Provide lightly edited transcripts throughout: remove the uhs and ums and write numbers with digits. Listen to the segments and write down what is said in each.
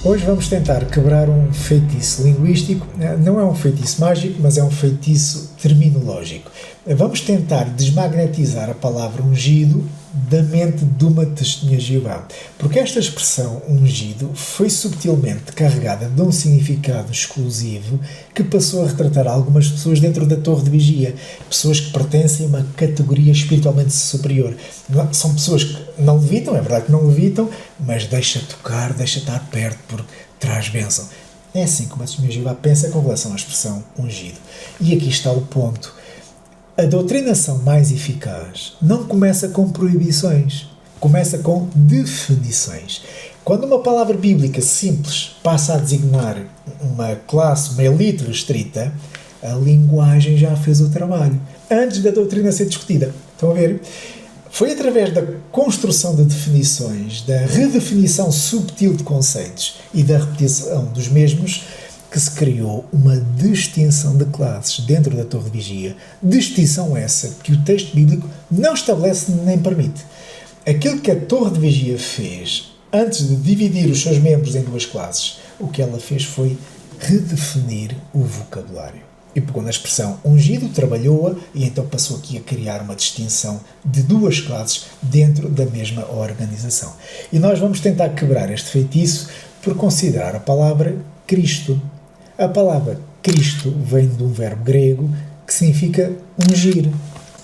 Hoje vamos tentar quebrar um feitiço linguístico. Não é um feitiço mágico, mas é um feitiço terminológico. Vamos tentar desmagnetizar a palavra ungido da mente de uma testemunha de Jeová. Porque esta expressão ungido foi subtilmente carregada de um significado exclusivo que passou a retratar algumas pessoas dentro da torre de vigia. Pessoas que pertencem a uma categoria espiritualmente superior. São pessoas que não levitam, é verdade que não levitam, mas deixa tocar, deixa estar perto, porque traz bênção. É assim como a testemunha de Jeová pensa com relação à expressão ungido. E aqui está o ponto. A doutrinação mais eficaz não começa com proibições, começa com definições. Quando uma palavra bíblica simples passa a designar uma classe, uma elite restrita, a linguagem já fez o trabalho, antes da doutrina ser discutida. Estão a ver? Foi através da construção de definições, da redefinição subtil de conceitos e da repetição dos mesmos que se criou uma distinção de classes dentro da torre de vigia. Distinção essa que o texto bíblico não estabelece nem permite. Aquilo que a torre de vigia fez antes de dividir os seus membros em duas classes, o que ela fez foi redefinir o vocabulário. E pegou na expressão ungido, trabalhou-a e então passou aqui a criar uma distinção de duas classes dentro da mesma organização. E nós vamos tentar quebrar este feitiço por considerar a palavra Cristo. A palavra Cristo vem de um verbo grego que significa ungir.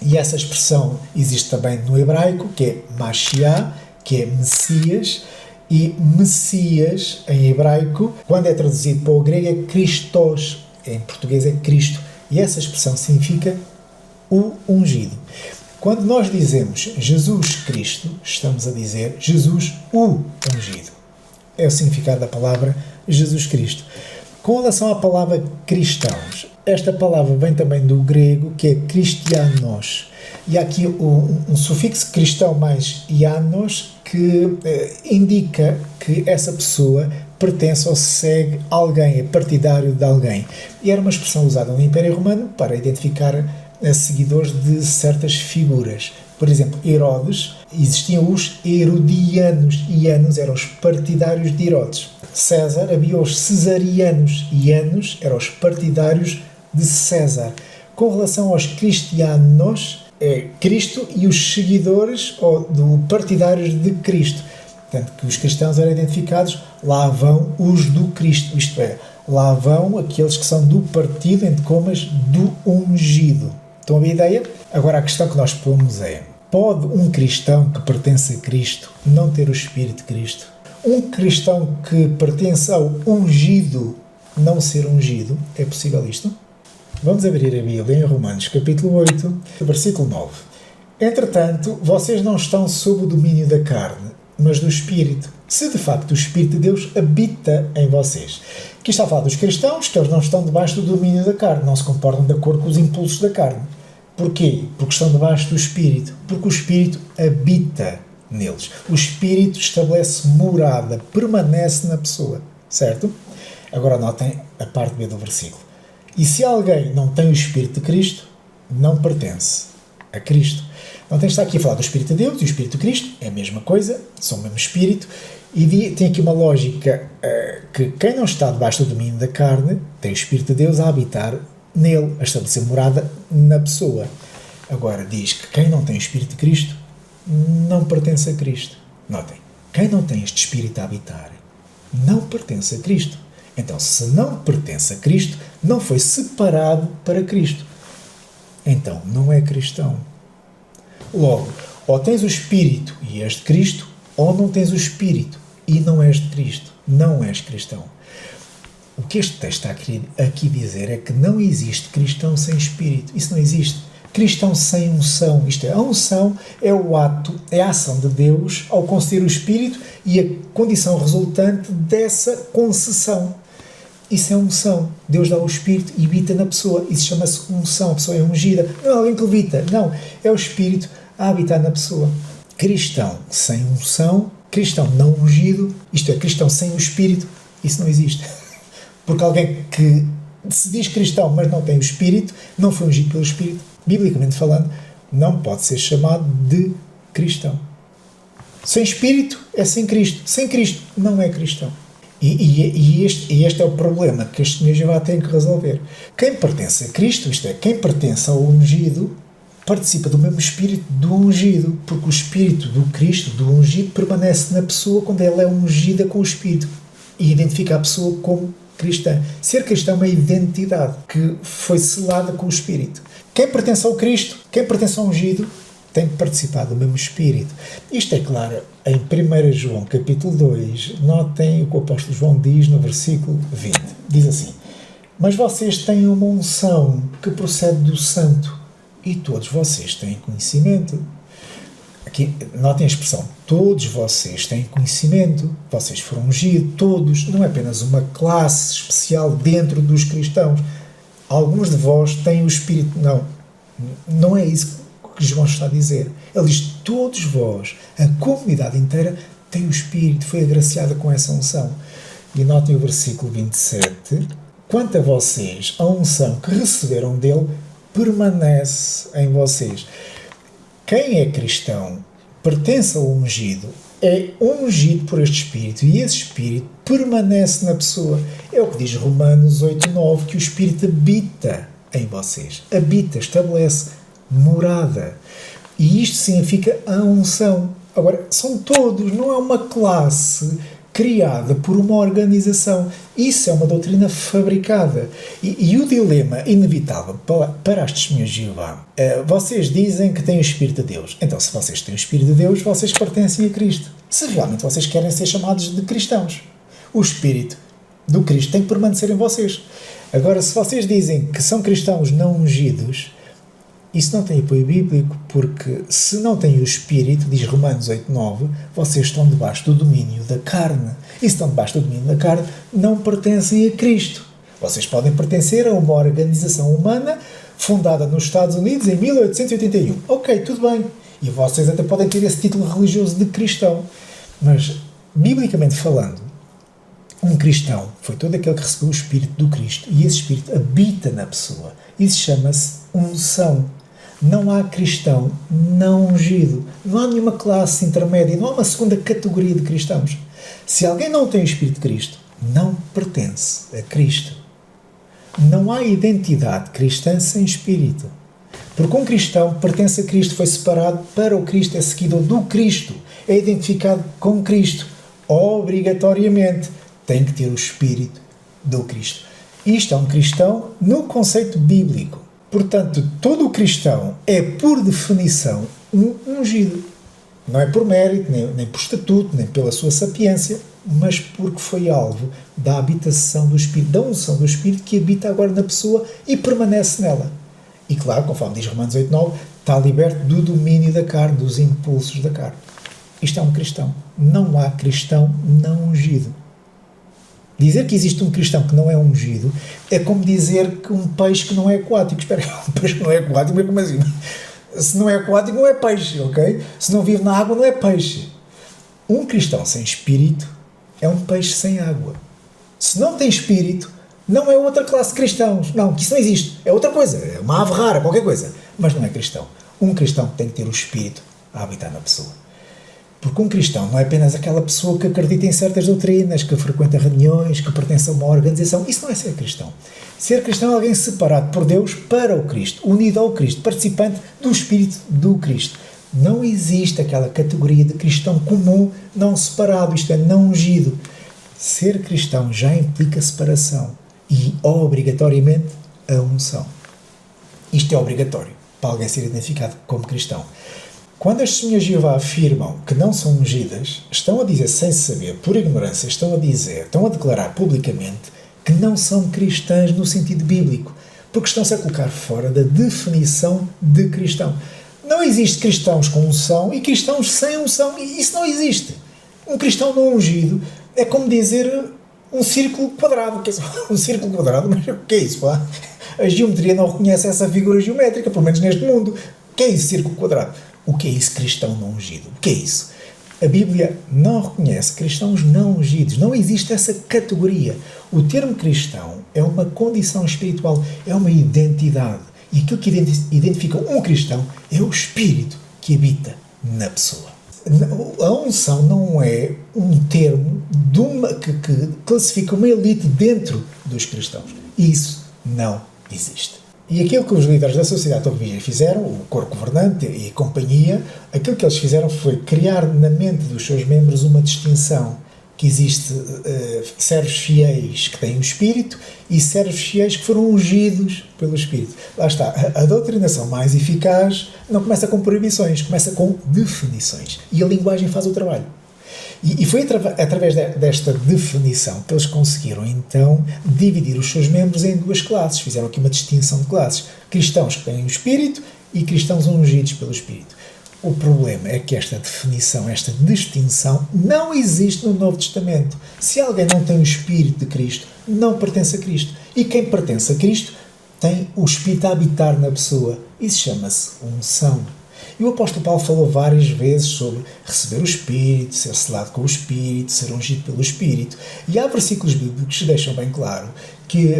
E essa expressão existe também no hebraico, que é Mashiach, que é Messias. E Messias, em hebraico, quando é traduzido para o grego, é Christos. Em português é Cristo. E essa expressão significa o ungido. Quando nós dizemos Jesus Cristo, estamos a dizer Jesus o ungido. É o significado da palavra Jesus Cristo. Com relação à palavra cristãos, esta palavra vem também do grego, que é Christianos. E há aqui um sufixo cristão mais ianos, que indica que essa pessoa pertence ou segue alguém, é partidário de alguém. E era uma expressão usada no Império Romano para identificar seguidores de certas figuras. Por exemplo, Herodes, existiam os herodianos. Ianos eram os partidários de Herodes. César, havia os cesarianos. Ianos eram os partidários de César. Com relação aos cristianos, é Cristo e os seguidores ou partidários de Cristo. Portanto, que os cristãos eram identificados, lá vão os do Cristo, isto é, lá vão aqueles que são do partido, entre comas, do ungido. Estão a ver a ideia? Agora a questão que nós pomos é: pode um cristão que pertence a Cristo não ter o Espírito de Cristo? Um cristão que pertence ao ungido não ser ungido? É possível isto? Vamos abrir a Bíblia em Romanos capítulo 8, versículo 9. Entretanto, vocês não estão sob o domínio da carne, mas do Espírito, se de facto o Espírito de Deus habita em vocês. Aqui está a falar dos cristãos, que eles não estão debaixo do domínio da carne, não se comportam de acordo com os impulsos da carne. Porquê? Porque estão debaixo do Espírito. Porque o Espírito habita neles. O Espírito estabelece morada, permanece na pessoa. Certo? Agora notem a parte B do versículo. E se alguém não tem o Espírito de Cristo, não pertence a Cristo. Não tem que estar aqui a falar do Espírito de Deus e o Espírito de Cristo, é a mesma coisa, são o mesmo Espírito, e tem aqui uma lógica que quem não está debaixo do domínio da carne tem o Espírito de Deus a habitar nele, a estabelecer morada na pessoa. Agora diz que quem não tem o Espírito de Cristo não pertence a Cristo. Notem, quem não tem este Espírito a habitar não pertence a Cristo. Então, se não pertence a Cristo, não foi separado para Cristo. Então, não é cristão. Logo, ou tens o Espírito e és de Cristo, ou não tens o Espírito e não és de Cristo. Não és cristão. O que este texto está aqui dizer é que não existe cristão sem Espírito. Isso não existe. Cristão sem unção. Isto é, a unção é o ato, é a ação de Deus ao conceder o Espírito e a condição resultante dessa concessão. Isso é unção. Deus dá o Espírito e habita na pessoa. Isso chama-se unção. A pessoa é ungida. Não é alguém que levita. Não. É o Espírito a habitar na pessoa. Cristão sem unção, cristão não ungido, isto é, cristão sem o Espírito, isso não existe. Porque alguém que se diz cristão, mas não tem o Espírito, não foi ungido pelo Espírito, biblicamente falando, não pode ser chamado de cristão. Sem Espírito é sem Cristo. Sem Cristo não é cristão. Este é o problema que as testemunhas de Jeová têm que resolver. Quem pertence a Cristo, isto é, quem pertence ao ungido, participa do mesmo espírito do ungido, porque o espírito do Cristo, do ungido, permanece na pessoa quando ela é ungida com o espírito e identifica a pessoa como cristã. Ser cristão é uma identidade que foi selada com o espírito. Quem pertence ao Cristo, quem pertence ao ungido, tem que participar do mesmo espírito. Isto é claro em 1 João capítulo 2, notem o que o apóstolo João diz no versículo 20. Diz assim: mas vocês têm uma unção que procede do santo e todos vocês têm conhecimento. Aqui, notem a expressão, todos vocês têm conhecimento, vocês foram ungidos, todos, não é apenas uma classe especial dentro dos cristãos. Alguns de vós têm o Espírito. Não é isso que João está a dizer. Ele diz, todos vós, a comunidade inteira, tem o Espírito, foi agraciada com essa unção. E notem o versículo 27, quanto a vocês, a unção que receberam dele permanece em vocês. Quem é cristão, pertence ao ungido, é ungido por este Espírito e esse Espírito permanece na pessoa. É o que diz Romanos 8:9, que o Espírito habita em vocês. Habita, estabelece morada. E isto significa a unção. Agora, são todos, não é uma classe criada por uma organização. Isso é uma doutrina fabricada. E o dilema inevitável para as testemunhas de Jeová, vocês dizem que têm o Espírito de Deus. Então, se vocês têm o Espírito de Deus, vocês pertencem a Cristo. Se realmente vocês querem ser chamados de cristãos, o Espírito do Cristo tem que permanecer em vocês. Agora, se vocês dizem que são cristãos não ungidos, isso não tem apoio bíblico, porque se não têm o Espírito, diz Romanos 8:9, vocês estão debaixo do domínio da carne. E se estão debaixo do domínio da carne, não pertencem a Cristo. Vocês podem pertencer a uma organização humana fundada nos Estados Unidos em 1881. Ok, tudo bem. E vocês até podem ter esse título religioso de cristão. Mas, biblicamente falando, um cristão foi todo aquele que recebeu o Espírito do Cristo e esse Espírito habita na pessoa. Isso chama-se unção. Não há cristão não ungido. Não há nenhuma classe intermédia. Não há uma segunda categoria de cristãos. Se alguém não tem o Espírito de Cristo, não pertence a Cristo. Não há identidade cristã sem Espírito. Porque um cristão pertence a Cristo, foi separado para o Cristo, é seguidor do Cristo, é identificado com Cristo. Obrigatoriamente tem que ter o Espírito do Cristo. Isto é um cristão no conceito bíblico. Portanto, todo o cristão é, por definição, um ungido. Não é por mérito, nem por estatuto, nem pela sua sapiência, mas porque foi alvo da habitação do Espírito, da unção do Espírito que habita agora na pessoa e permanece nela. E claro, conforme diz Romanos 8:9, está liberto do domínio da carne, dos impulsos da carne. Isto é um cristão. Não há cristão não ungido. Dizer que existe um cristão que não é ungido é como dizer que um peixe que não é aquático. Espera, um peixe que não é aquático, mas como assim? Se não é aquático, não é peixe, ok? Se não vive na água, não é peixe. Um cristão sem espírito é um peixe sem água. Se não tem espírito, não é outra classe de cristãos. Não, que isso não existe. É outra coisa. É uma ave rara, qualquer coisa. Mas não é cristão. Um cristão tem que ter o espírito a habitar na pessoa. Porque um cristão não é apenas aquela pessoa que acredita em certas doutrinas, que frequenta reuniões, que pertence a uma organização. Isso não é ser cristão. Ser cristão é alguém separado por Deus para o Cristo, unido ao Cristo, participante do Espírito do Cristo. Não existe aquela categoria de cristão comum, não separado, isto é, não ungido. Ser cristão já implica separação e, obrigatoriamente, a unção. Isto é obrigatório para alguém ser identificado como cristão. Quando as testemunhas de Jeová afirmam que não são ungidas, estão a dizer, sem saber, por ignorância, estão a declarar publicamente que não são cristãs no sentido bíblico, porque estão-se a colocar fora da definição de cristão. Não existe cristãos com unção e cristãos sem unção, e isso não existe. Um cristão não ungido é como dizer um círculo quadrado. Um círculo quadrado, mas o que é isso? Pá? A geometria não reconhece essa figura geométrica, pelo menos neste mundo. O que é isso, círculo quadrado? O que é isso, cristão não ungido? O que é isso? A Bíblia não reconhece cristãos não ungidos. Não existe essa categoria. O termo cristão é uma condição espiritual, é uma identidade. E aquilo que identifica um cristão é o Espírito que habita na pessoa. A unção não é um termo que classifica uma elite dentro dos cristãos. Isso não existe. E aquilo que os líderes da sociedade Torre fizeram, o coro governante e companhia, aquilo que eles fizeram foi criar na mente dos seus membros uma distinção, que existe servos fiéis que têm o Espírito e servos fiéis que foram ungidos pelo Espírito. Lá está, a doutrinação mais eficaz não começa com proibições, começa com definições. E a linguagem faz o trabalho. E foi através desta definição que eles conseguiram, então, dividir os seus membros em duas classes. Fizeram aqui uma distinção de classes. Cristãos que têm o Espírito e cristãos ungidos pelo Espírito. O problema é que esta definição, esta distinção, não existe no Novo Testamento. Se alguém não tem o Espírito de Cristo, não pertence a Cristo. E quem pertence a Cristo tem o Espírito a habitar na pessoa. Isso chama-se unção. E o apóstolo Paulo falou várias vezes sobre receber o Espírito, ser selado com o Espírito, ser ungido pelo Espírito. E há versículos bíblicos que deixam bem claro que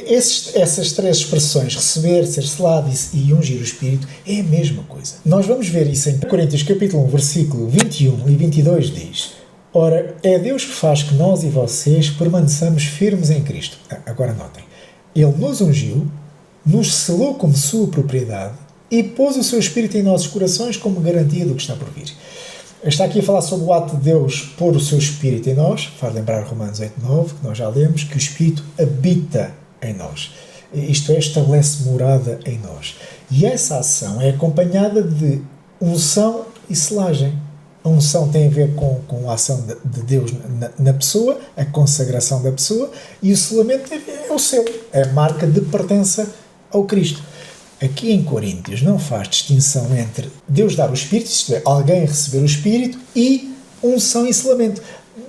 essas três expressões, receber, ser selado e ungir o Espírito, é a mesma coisa. Nós vamos ver isso em Coríntios capítulo 1, versículo 21 e 22 diz: Ora, é Deus que faz que nós e vocês permaneçamos firmes em Cristo. Agora notem, Ele nos ungiu, nos selou como sua propriedade e pôs o seu Espírito em nossos corações como garantia do que está por vir. Está aqui a falar sobre o ato de Deus pôr o seu Espírito em nós, faz lembrar Romanos 8:9, que nós já lemos, que o Espírito habita em nós. Isto é, estabelece morada em nós. E essa ação é acompanhada de unção e selagem. A unção tem a ver com a ação de Deus na pessoa, a consagração da pessoa, e o selamento é o selo, é a marca de pertença ao Cristo. Aqui em Coríntios não faz distinção entre Deus dar o Espírito, isto é, alguém receber o Espírito, e unção e selamento.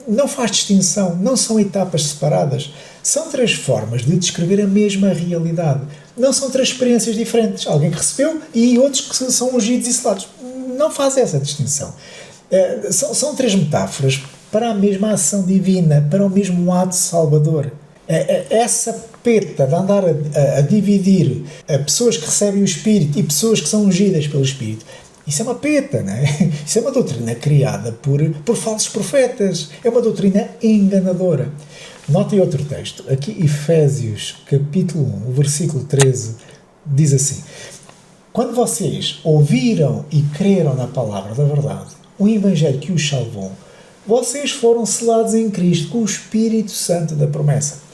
Não faz distinção, não são etapas separadas. São três formas de descrever a mesma realidade. Não são três experiências diferentes. Alguém que recebeu e outros que são ungidos e selados. Não faz essa distinção. São três metáforas para a mesma ação divina, para o mesmo ato salvador. Essa peta de andar a dividir pessoas que recebem o Espírito e pessoas que são ungidas pelo Espírito, isso é uma peta, não é? Isso é uma doutrina criada por falsos profetas. É uma doutrina enganadora. Notem outro texto. Aqui, Efésios, capítulo 1, o versículo 13, diz assim: Quando vocês ouviram e creram na palavra da verdade, o Evangelho que os salvou, vocês foram selados em Cristo com o Espírito Santo da promessa.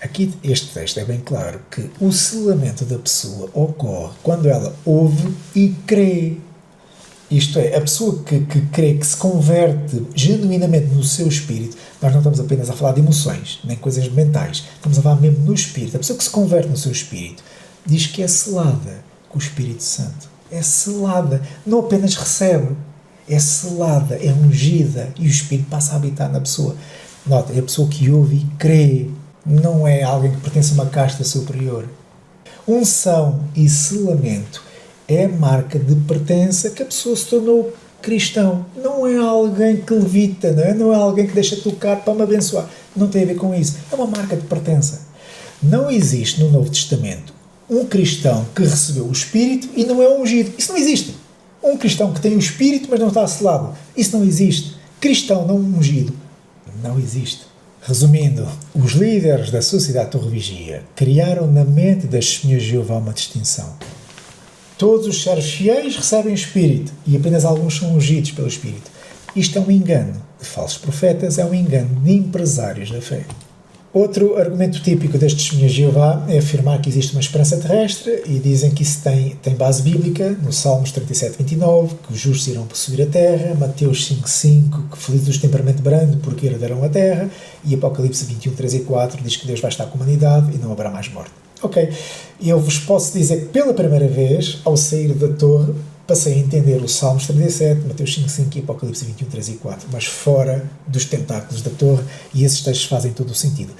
Aqui, este texto é bem claro que o selamento da pessoa ocorre quando ela ouve e crê. Isto é, a pessoa que crê, que se converte genuinamente no seu espírito. Nós não estamos apenas a falar de emoções, nem coisas mentais. Estamos a falar mesmo no espírito. A pessoa que se converte no seu espírito diz que é selada com o Espírito Santo. É selada. Não apenas recebe. É selada, é ungida. E o Espírito passa a habitar na pessoa. Nota, é a pessoa que ouve e crê. Não é alguém que pertence a uma casta superior. Unção e selamento é a marca de pertença que a pessoa se tornou cristão. Não é alguém que levita, não é alguém que deixa tocar para me abençoar. Não tem a ver com isso. É uma marca de pertença. Não existe no Novo Testamento um cristão que recebeu o Espírito e não é ungido. Isso não existe. Um cristão que tem o Espírito mas não está selado. Isso não existe. Cristão não ungido. Não existe. Resumindo, os líderes da sociedade Torre Vigia criaram na mente das testemunhas de Jeová uma distinção. Todos os servos fiéis recebem o Espírito e apenas alguns são ungidos pelo Espírito. Isto é um engano de falsos profetas, é um engano de empresários da fé. Outro argumento típico das testemunhas de Jeová é afirmar que existe uma esperança terrestre e dizem que isso tem base bíblica no Salmos 37:29, que os justos irão possuir a terra, Mateus 5:5, que felizes os de temperamento brando porque herdarão a terra, e Apocalipse 21:3 e 4 diz que Deus vai estar com a humanidade e não haverá mais morte. Ok, eu vos posso dizer que pela primeira vez, ao sair da torre, passei a entender o Salmos 37, Mateus 5:5 e Apocalipse 21:3 e 4, mas fora dos tentáculos da torre, e esses textos fazem todo o sentido.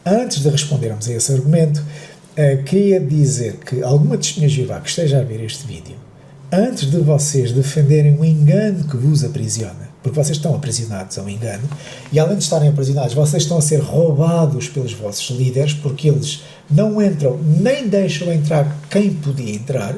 Antes de respondermos a esse argumento, queria dizer que alguma testemunha de Jeová que esteja a ver este vídeo, antes de vocês defenderem um engano que vos aprisiona, porque vocês estão aprisionados a um engano, e além de estarem aprisionados, vocês estão a ser roubados pelos vossos líderes, porque eles não entram, nem deixam entrar quem podia entrar.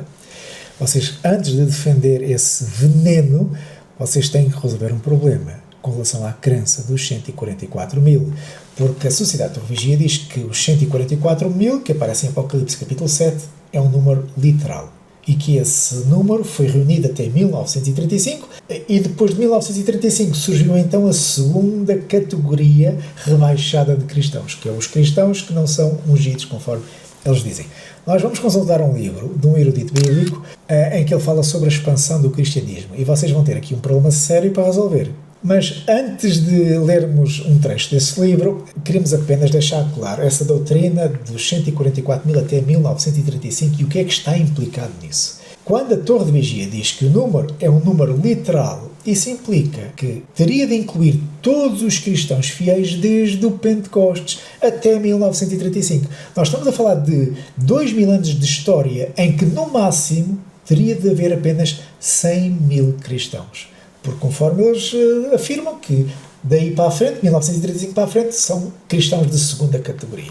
Vocês, antes de defender esse veneno, vocês têm que resolver um problema com relação à crença dos 144 mil, porque a Sociedade de Teologia diz que os 144 mil, que aparece em Apocalipse capítulo 7, é um número literal, e que esse número foi reunido até 1935, e depois de 1935 surgiu então a segunda categoria rebaixada de cristãos, que é os cristãos que não são ungidos, conforme eles dizem. Nós vamos consultar um livro de um erudito bíblico em que ele fala sobre a expansão do cristianismo, e vocês vão ter aqui um problema sério para resolver. Mas antes de lermos um trecho desse livro, queremos apenas deixar claro essa doutrina dos 144 mil até 1935 e o que é que está implicado nisso. Quando a Torre de Vigia diz que o número é um número literal, isso implica que teria de incluir todos os cristãos fiéis desde o Pentecostes até 1935. Nós estamos a falar de 2000 anos de história em que, no máximo, teria de haver apenas 100 mil cristãos. Porque, conforme eles afirmam, que daí para a frente, 1935 para a frente, são cristãos de segunda categoria.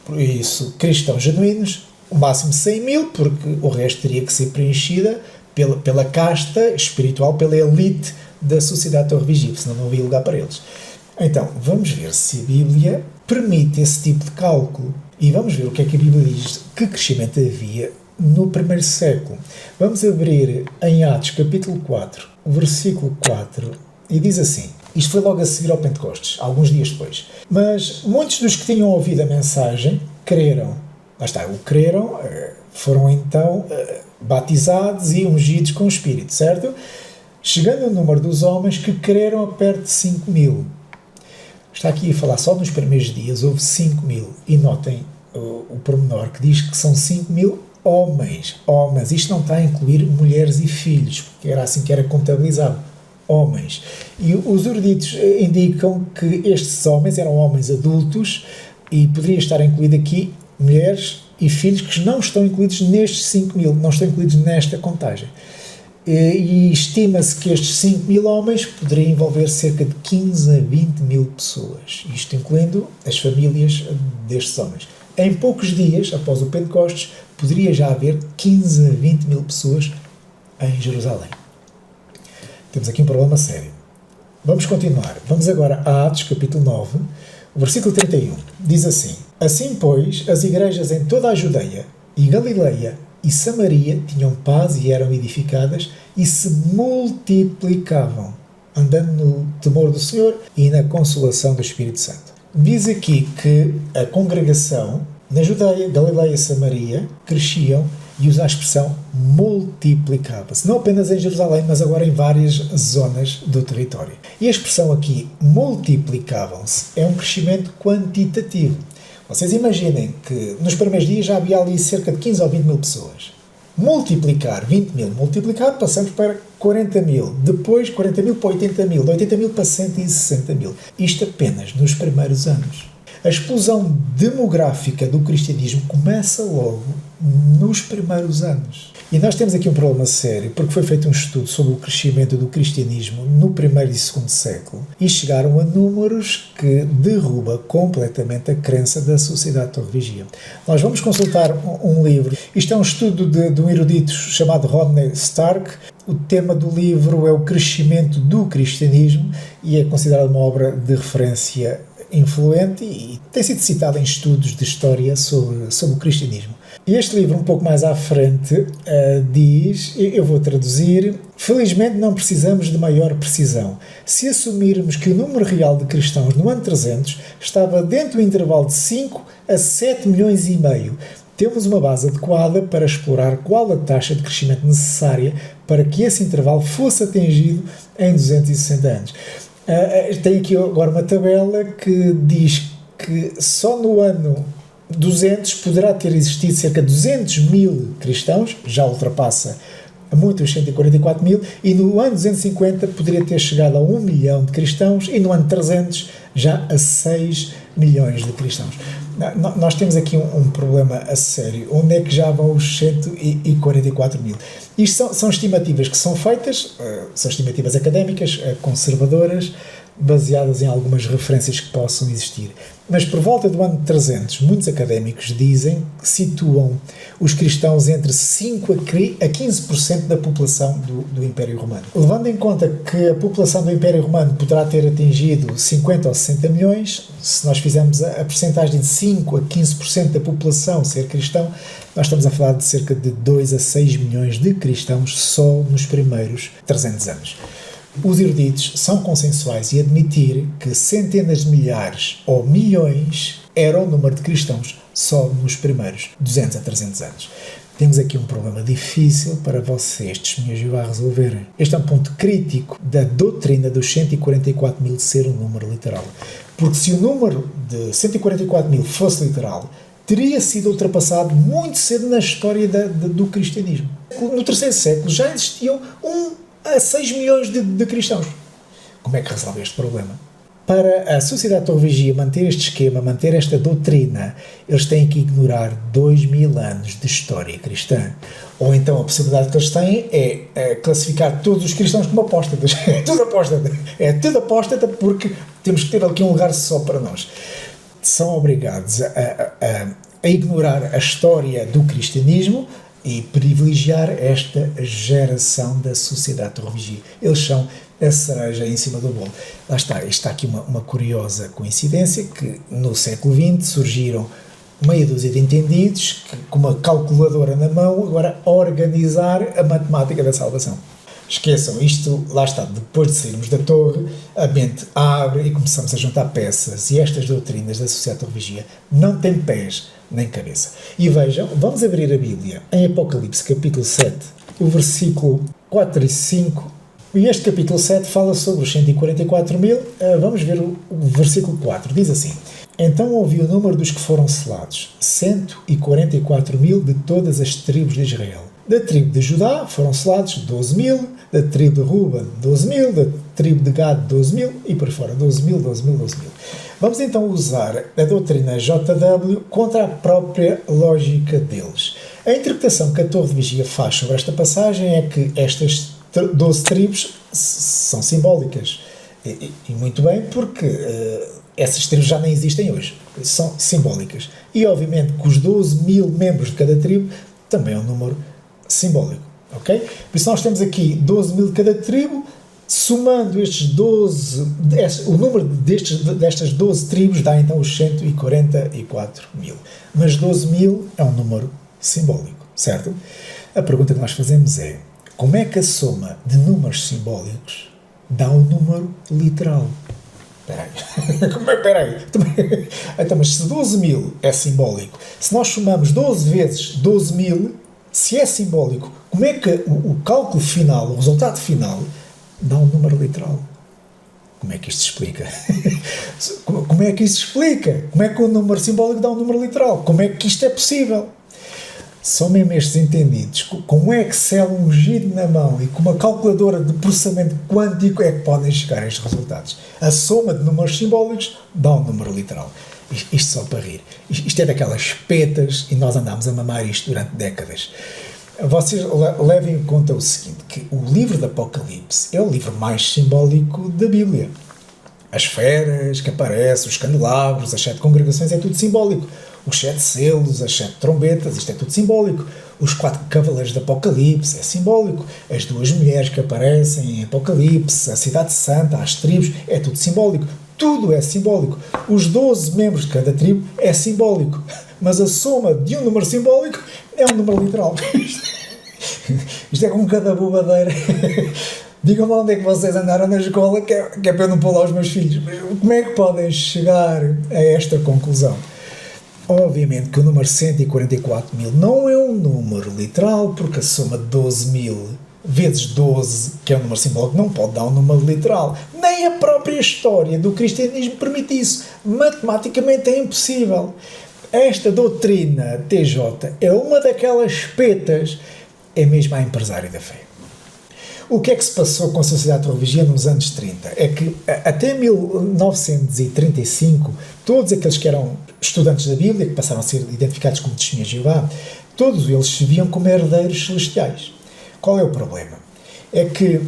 Por isso, cristãos genuínos, o máximo 100 mil, porque o resto teria que ser preenchida pela casta espiritual, pela elite da sociedade de Torre Vigia, senão não havia lugar para eles. Então, vamos ver se a Bíblia permite esse tipo de cálculo. E vamos ver o que é que a Bíblia diz, que crescimento havia no primeiro século. Vamos abrir em Atos capítulo 4, versículo 4, e diz assim, isto foi logo a seguir ao Pentecostes, alguns dias depois. Mas muitos dos que tinham ouvido a mensagem creram. Lá está, o creram, foram então batizados e ungidos com o Espírito, certo? Chegando o número dos homens que creram a perto de 5 mil. Está aqui a falar só nos primeiros dias, houve 5 mil. E notem o pormenor que diz que são 5 mil homens. Isto não está a incluir mulheres e filhos, porque era assim que era contabilizado. Homens. E os eruditos indicam que estes homens eram homens adultos e poderia estar incluído aqui mulheres e filhos que não estão incluídos nestes 5 mil, não estão incluídos nesta contagem. E estima-se que estes 5 mil homens poderiam envolver cerca de 15 a 20 mil pessoas, isto incluindo as famílias destes homens. Em poucos dias, após o Pentecostes, poderia já haver 15 a 20 mil pessoas em Jerusalém. Temos aqui um problema sério. Vamos continuar. Vamos agora a Atos, capítulo 9, o versículo 31. Diz assim, assim, pois, as igrejas em toda a Judeia e Galileia e Samaria tinham paz e eram edificadas e se multiplicavam, andando no temor do Senhor e na consolação do Espírito Santo. Diz aqui que a congregação na Judeia, Galileia e Samaria cresciam e usa a expressão multiplicava-se. Não apenas em Jerusalém, mas agora em várias zonas do território. E a expressão aqui, multiplicavam-se, é um crescimento quantitativo. Vocês imaginem que nos primeiros dias já havia ali cerca de 15 ou 20 mil pessoas. Multiplicar 20 mil, passamos para 40 mil. Depois 40 mil para 80 mil, de 80 mil para 160 mil. Isto apenas nos primeiros anos. A explosão demográfica do cristianismo começa logo nos primeiros anos. E nós temos aqui um problema sério, porque foi feito um estudo sobre o crescimento do cristianismo no primeiro e segundo século e chegaram a números que derruba completamente a crença da sociedade de Torre Vigia. Nós vamos consultar um livro. Isto é um estudo de um erudito chamado Rodney Stark. O tema do livro é o crescimento do cristianismo e é considerado uma obra de referência influente e tem sido citado em estudos de história sobre o cristianismo. E este livro, um pouco mais à frente, diz, eu vou traduzir, felizmente não precisamos de maior precisão. Se assumirmos que o número real de cristãos no ano 300 estava dentro do intervalo de 5 a 7 milhões e meio, temos uma base adequada para explorar qual a taxa de crescimento necessária para que esse intervalo fosse atingido em 260 anos. Tem aqui agora uma tabela que diz que só no ano 200 poderá ter existido cerca de 200 mil cristãos, já ultrapassa muito os 144 mil, e no ano 250 poderia ter chegado a 1 milhão de cristãos, e no ano 300 já a 6 milhões de cristãos. Nós temos aqui um problema a sério. Onde é que já vão os 144 mil? Isto são estimativas que são feitas, são estimativas académicas, conservadoras, baseadas em algumas referências que possam existir. Mas por volta do ano 300, muitos académicos dizem que situam os cristãos entre 5% a 15% da população do Império Romano. Levando em conta que a população do Império Romano poderá ter atingido 50 ou 60 milhões, se nós fizermos a percentagem de 5% a 15% da população ser cristão, nós estamos a falar de cerca de 2 a 6 milhões de cristãos só nos primeiros 300 anos. Os eruditos são consensuais e admitir que centenas de milhares ou milhões era o número de cristãos só nos primeiros 200 a 300 anos. Temos aqui um problema difícil para vocês, testemunhas de Jeová, resolverem. Este é um ponto crítico da doutrina dos 144 mil ser um número literal. Porque se o número de 144 mil fosse literal, teria sido ultrapassado muito cedo na história do cristianismo. No terceiro século já existiam 1 a 6 milhões de cristãos. Como é que resolve este problema? Para a Sociedade de Torre Vigia manter este esquema, manter esta doutrina, eles têm que ignorar 2000 anos de história cristã. Ou então a possibilidade que eles têm é classificar todos os cristãos como apóstatas. É tudo apóstata porque temos que ter aqui um lugar só para nós. São obrigados a ignorar a história do cristianismo e privilegiar esta geração da Sociedade de Torre Vigia. Eles são a cereja em cima do bolo. Lá está aqui uma curiosa coincidência, que no século XX surgiram meia dúzia de entendidos que, com uma calculadora na mão, agora organizar a matemática da salvação. Esqueçam isto, lá está, depois de sairmos da torre, a mente abre e começamos a juntar peças, e estas doutrinas da Sociedade de Torre Vigia não têm pés nem cabeça. E vejam, vamos abrir a Bíblia em Apocalipse capítulo 7, o versículo 4 e 5, e este capítulo 7 fala sobre os 144 mil, vamos ver o versículo 4, diz assim: Então ouvi o número dos que foram selados, 144 mil de todas as tribos de Israel. Da tribo de Judá foram selados 12 mil, da tribo de Ruben 12 mil, da tribo de Gad 12 mil, e por fora 12 mil. Vamos então usar a doutrina JW contra a própria lógica deles. A interpretação que a Torre de Vigia faz sobre esta passagem é que estas 12 tribos são simbólicas. E muito bem, porque essas tribos já nem existem hoje. São simbólicas. E obviamente que os 12 mil membros de cada tribo também é um número simbólico. Okay? Por isso nós temos aqui 12 mil de cada tribo. Somando estes 12, o número destas 12 tribos dá então os 144 mil. Mas 12 mil é um número simbólico, certo? A pergunta que nós fazemos é: como é que a soma de números simbólicos dá um número literal? Espera aí. Então, mas se 12 mil é simbólico, se nós somamos 12 vezes 12 mil, se é simbólico, como é que o cálculo final, o resultado final, dá um número literal? Como é que isto se explica? Como é que isto se explica? Como é que o número simbólico dá um número literal? Como é que isto é possível? São mesmo estes entendidos, com um Excel ungido na mão e com uma calculadora de processamento quântico, é que podem chegar a estes resultados. A soma de números simbólicos dá um número literal. Isto só para rir. Isto é daquelas petas e nós andámos a mamar isto durante décadas. Vocês levem em conta o seguinte, que o livro do Apocalipse é o livro mais simbólico da Bíblia. As esferas que aparecem, os candelabros, as 7 congregações, é tudo simbólico. Os 7 selos, as 7 trombetas, isto é tudo simbólico. Os 4 cavaleiros do Apocalipse é simbólico. As 2 mulheres que aparecem em Apocalipse, a cidade santa, as tribos, é tudo simbólico. Tudo é simbólico. Os 12 membros de cada tribo é simbólico. Mas a soma de um número simbólico é um número literal. Isto é como cada bobadeira. Digam-me onde é que vocês andaram na escola, que é para eu não pôr lá os meus filhos. Como é que podem chegar a esta conclusão? Obviamente que o número 144 mil não é um número literal, porque a soma de 12 mil vezes 12, que é um número simbólico, não pode dar um número literal. Nem a própria história do cristianismo permite isso. Matematicamente é impossível. Esta doutrina TJ é uma daquelas petas, é mesmo a empresária da fé. O que é que se passou com a Sociedade de Torre Vigia nos anos 30? É que até 1935, todos aqueles que eram estudantes da Bíblia, que passaram a ser identificados como testemunhas de Jeová, todos eles se viam como herdeiros celestiais. Qual é o problema? é que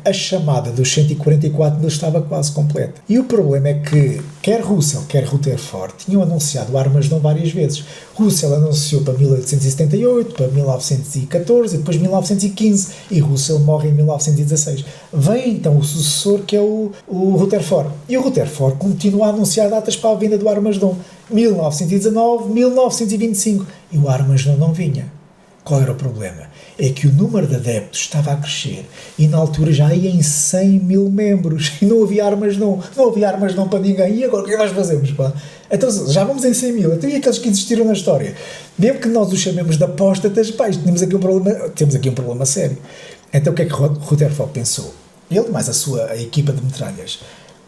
a chamada dos 144 mil estava quase completa. E o problema é que quer Russell, quer Rutherford tinham anunciado o Armagedon várias vezes. Russell anunciou para 1878, para 1914 e depois 1915, e Russell morre em 1916. Vem então o sucessor, que é o Rutherford. E o Rutherford continua a anunciar datas para a vinda do Armagedon. 1919, 1925. E o Armagedon não vinha. Qual era o problema? É que o número de adeptos estava a crescer e na altura já ia em 100 mil membros e não havia Armagedon para ninguém. E agora o que é que nós fazemos? Pá? Então já vamos em 100 mil. Então e aqueles que existiram na história? Mesmo que nós os chamemos de apóstatas, pá, temos aqui um problema sério. Então o que é que Rutherford pensou? Ele mais a equipa de metralhas.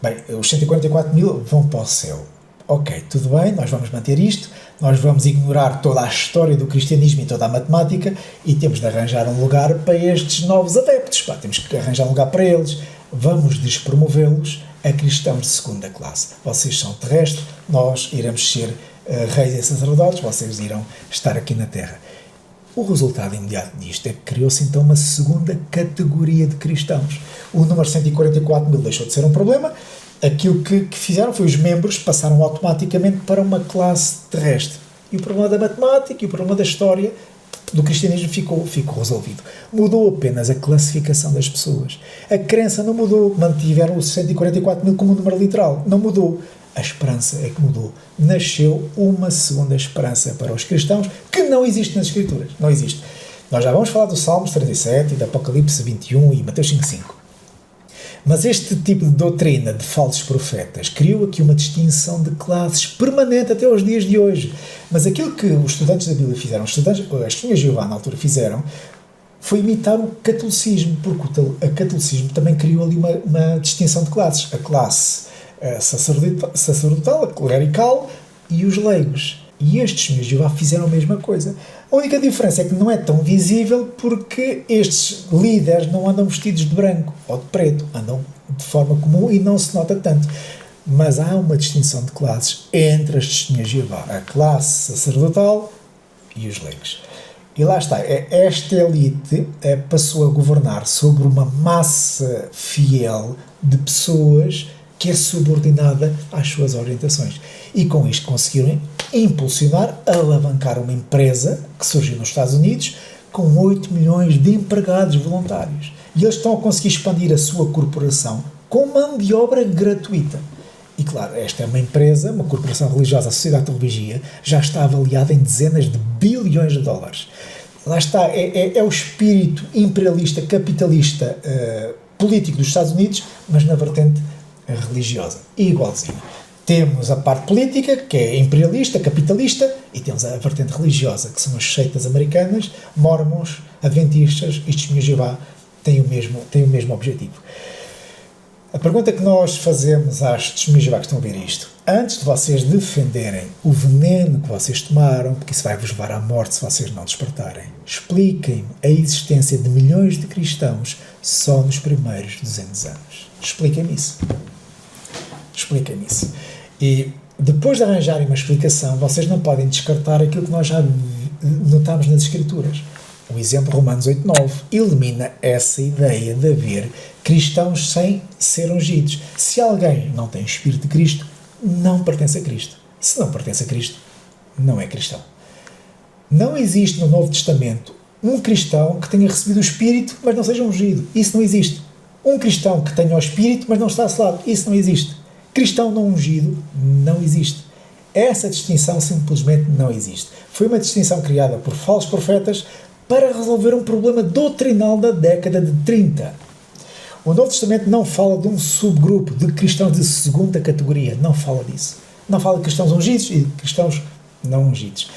Bem, os 144 mil vão para o céu. Ok, tudo bem, nós vamos manter isto, nós vamos ignorar toda a história do cristianismo e toda a matemática e temos de arranjar um lugar para estes novos adeptos. Pá, temos que arranjar um lugar para eles. Vamos despromovê-los a cristãos de segunda classe. Vocês são terrestres, nós iremos ser reis e sacerdotes, vocês irão estar aqui na Terra. O resultado imediato disto é que criou-se então uma segunda categoria de cristãos. O número 144 mil deixou de ser um problema. Aquilo que fizeram foi os membros passaram automaticamente para uma classe terrestre. E o problema da matemática e o problema da história do cristianismo ficou resolvido. Mudou apenas a classificação das pessoas. A crença não mudou. Mantiveram os 144 mil como um número literal. Não mudou. A esperança é que mudou. Nasceu uma segunda esperança para os cristãos que não existe nas Escrituras. Não existe. Nós já vamos falar do Salmos 37 e do Apocalipse 21 e Mateus 5:5. Mas este tipo de doutrina de falsos profetas criou aqui uma distinção de classes permanente até aos dias de hoje. Mas aquilo que os estudantes da Bíblia fizeram, as testemunhas de Jeová na altura fizeram, foi imitar o catolicismo, porque o catolicismo também criou ali uma distinção de classes. A classe sacerdotal, a clerical e os leigos. E estes testemunhas de Jeová fizeram a mesma coisa. A única diferença é que não é tão visível porque estes líderes não andam vestidos de branco ou de preto, andam de forma comum e não se nota tanto. Mas há uma distinção de classes entre as testemunhas de Jeová, a classe sacerdotal e os leigos. E lá está, esta elite passou a governar sobre uma massa fiel de pessoas que é subordinada às suas orientações. E com isto conseguiram impulsionar, alavancar uma empresa que surgiu nos Estados Unidos com 8 milhões de empregados voluntários. E eles estão a conseguir expandir a sua corporação com mão de obra gratuita. E claro, esta é uma empresa, uma corporação religiosa, a Sociedade de Teologia, já está avaliada em dezenas de bilhões de dólares. Lá está, é o espírito imperialista, capitalista, político dos Estados Unidos, mas na vertente religiosa. Igualzinho. Temos a parte política, que é imperialista, capitalista, e temos a vertente religiosa, que são as seitas americanas, mormons, adventistas e testemunhas de Jeová, têm o mesmo objetivo. A pergunta que nós fazemos às testemunhas de Jeová que estão a ver isto: antes de vocês defenderem o veneno que vocês tomaram, porque isso vai vos levar à morte se vocês não despertarem, expliquem-me a existência de milhões de cristãos só nos primeiros 200 anos. Expliquem-me isso. Expliquem-me isso. E depois de arranjarem uma explicação, vocês não podem descartar aquilo que nós já notámos nas Escrituras. O exemplo Romanos 8:9 elimina essa ideia de haver cristãos sem ser ungidos. Se alguém não tem o Espírito de Cristo, não pertence a Cristo. Se não pertence a Cristo, não é cristão. Não existe no Novo Testamento um cristão que tenha recebido o Espírito, mas não seja ungido. Isso não existe. Um cristão que tenha o Espírito, mas não está selado. Isso não existe. Cristão não ungido não existe. Essa distinção simplesmente não existe. Foi uma distinção criada por falsos profetas para resolver um problema doutrinal da década de 30. O Novo Testamento não fala de um subgrupo de cristãos de segunda categoria. Não fala disso. Não fala de cristãos ungidos e de cristãos não ungidos.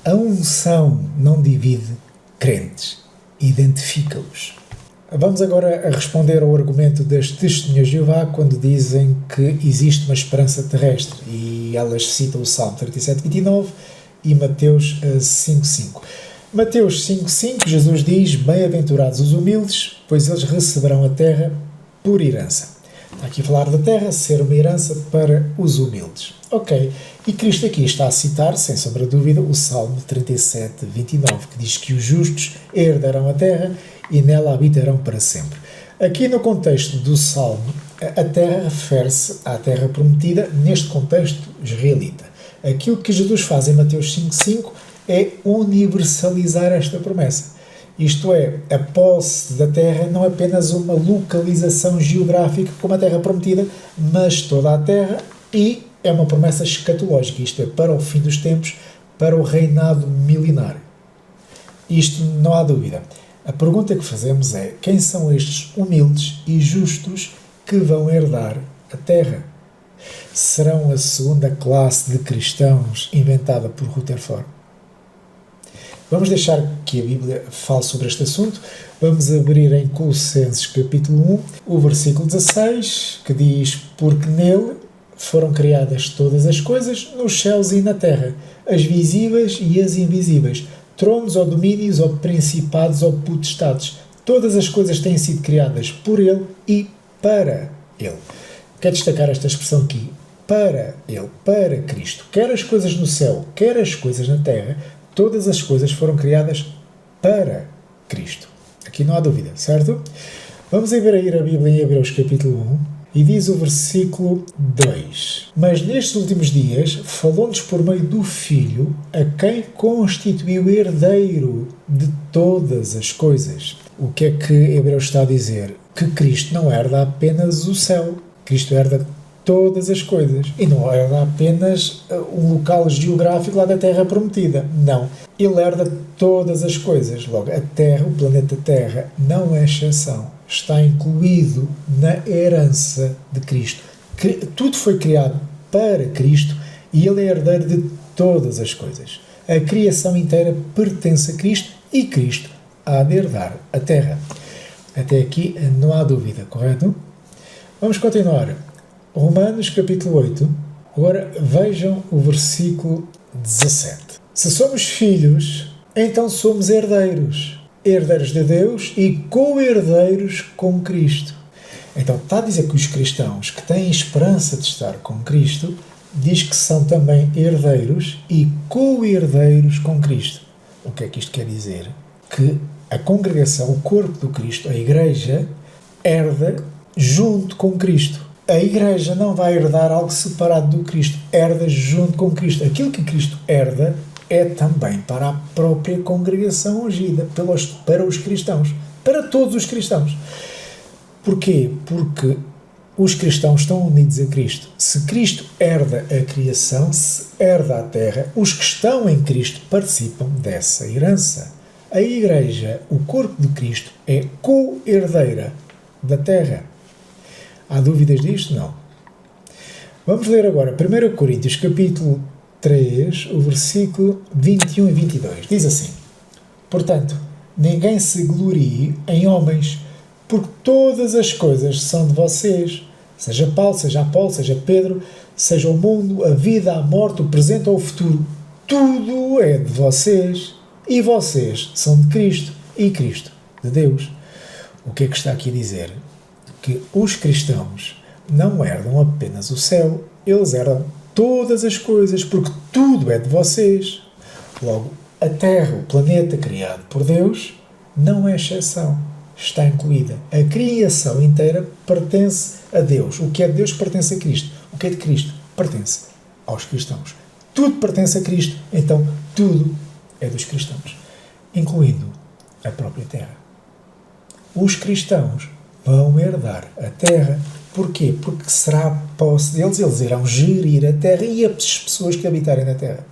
A unção não divide crentes. Identifica-os. Vamos agora a responder ao argumento das testemunhas de Jeová quando dizem que existe uma esperança terrestre, e elas citam o Salmo 37:29 e Mateus 5:5. Mateus 5:5, Jesus diz: bem-aventurados os humildes, pois eles receberão a terra por herança. Está aqui a falar da terra ser uma herança para os humildes. Ok, e Cristo aqui está a citar, sem sombra de dúvida, o Salmo 37:29, que diz que os justos herdarão a terra e nela habitarão para sempre. Aqui no contexto do Salmo, a terra refere-se à terra prometida neste contexto israelita. Aquilo que Jesus faz em Mateus 5,5 é universalizar esta promessa. Isto é, a posse da terra não é apenas uma localização geográfica como a terra prometida, mas toda a terra, e é uma promessa escatológica, isto é, para o fim dos tempos, para o reinado milenar. Isto não há dúvida. A pergunta que fazemos é: quem são estes humildes e justos que vão herdar a terra? Serão a segunda classe de cristãos inventada por Rutherford? Vamos deixar que a Bíblia fale sobre este assunto. Vamos abrir em Colossenses capítulo 1, o versículo 16, que diz: porque nele foram criadas todas as coisas, nos céus e na terra, as visíveis e as invisíveis, tronos ou domínios ou principados ou potestades. Todas as coisas têm sido criadas por ele e para ele. Quero destacar esta expressão aqui: para ele, para Cristo. Quer as coisas no céu, quer as coisas na terra, todas as coisas foram criadas para Cristo. Aqui não há dúvida, certo? Vamos abrir a Bíblia em Hebreus capítulo 1 e diz o versículo 2: mas nestes últimos dias falou-nos por meio do Filho, a quem constituiu herdeiro de todas as coisas. O que é que Hebreus está a dizer? Que Cristo não herda apenas o céu, Cristo herda todas as coisas. E não herda apenas um local geográfico lá da Terra Prometida. Não. Ele herda todas as coisas. Logo, a Terra, o planeta Terra, não é exceção. Está incluído na herança de Cristo. Tudo foi criado para Cristo e Ele é herdeiro de todas as coisas. A criação inteira pertence a Cristo e Cristo há de herdar a Terra. Até aqui não há dúvida, correto? Vamos continuar. Romanos capítulo 8. Agora vejam o versículo 17. Se somos filhos, então somos herdeiros. Herdeiros de Deus e co-herdeiros com Cristo. Então está a dizer que os cristãos que têm esperança de estar com Cristo, diz que são também herdeiros e co-herdeiros com Cristo. O que é que isto quer dizer? Que a congregação, o corpo do Cristo, a igreja, herda junto com Cristo. A igreja não vai herdar algo separado do Cristo, herda junto com Cristo. Aquilo que Cristo herda é também para a própria congregação ungida, para os cristãos, para todos os cristãos. Porquê? Porque os cristãos estão unidos a Cristo. Se Cristo herda a criação, se herda a terra, os que estão em Cristo participam dessa herança. A igreja, o corpo de Cristo, é co-herdeira da terra. Há dúvidas disto? Não. Vamos ler agora 1 Coríntios capítulo 3, o versículo 21 e 22. Diz assim: portanto, ninguém se glorie em homens, porque todas as coisas são de vocês, seja Paulo, seja Apolo, seja Pedro, seja o mundo, a vida, a morte, o presente ou o futuro, tudo é de vocês, e vocês são de Cristo, e Cristo de Deus. O que é que está aqui a dizer? Que os cristãos não herdam apenas o céu, eles herdam todas as coisas, porque tudo é de vocês. Logo, a Terra, o planeta criado por Deus, não é exceção. Está incluída. A criação inteira pertence a Deus. O que é de Deus pertence a Cristo. O que é de Cristo pertence aos cristãos. Tudo pertence a Cristo, então tudo é dos cristãos, incluindo a própria Terra. Os cristãos vão herdar a Terra. Porquê? Porque será a posse deles, eles irão gerir a terra e as pessoas que habitarem na terra.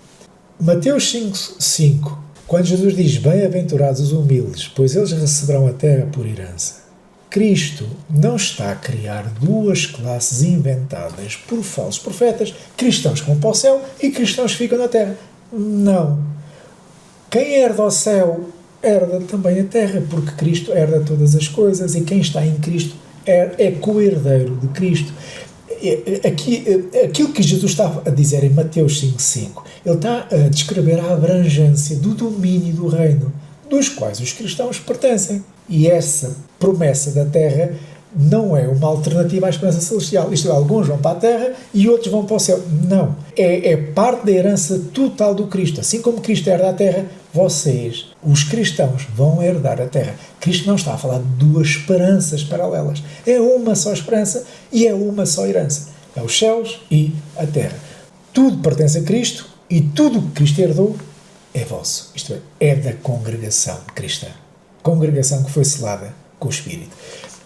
Mateus 5, quando Jesus diz: bem-aventurados os humildes, pois eles receberão a terra por herança. Cristo não está a criar duas classes inventadas por falsos profetas, cristãos que vão para o céu e cristãos que ficam na terra. Não. Quem herda o céu, herda também a terra, porque Cristo herda todas as coisas e quem está em Cristo é co-herdeiro de Cristo. Aquilo que Jesus está a dizer em Mateus 5,5, ele está a descrever a abrangência do domínio do reino, dos quais os cristãos pertencem. E essa promessa da terra não é uma alternativa à esperança celestial. Isto é, alguns vão para a terra e outros vão para o céu. Não. É parte da herança total do Cristo. Assim como Cristo herda a terra, vocês, os cristãos, vão herdar a terra. Cristo não está a falar de duas esperanças paralelas. É uma só esperança e é uma só herança. É os céus e a terra. Tudo pertence a Cristo e tudo o que Cristo herdou é vosso. Isto é da congregação cristã. Congregação que foi selada com o Espírito.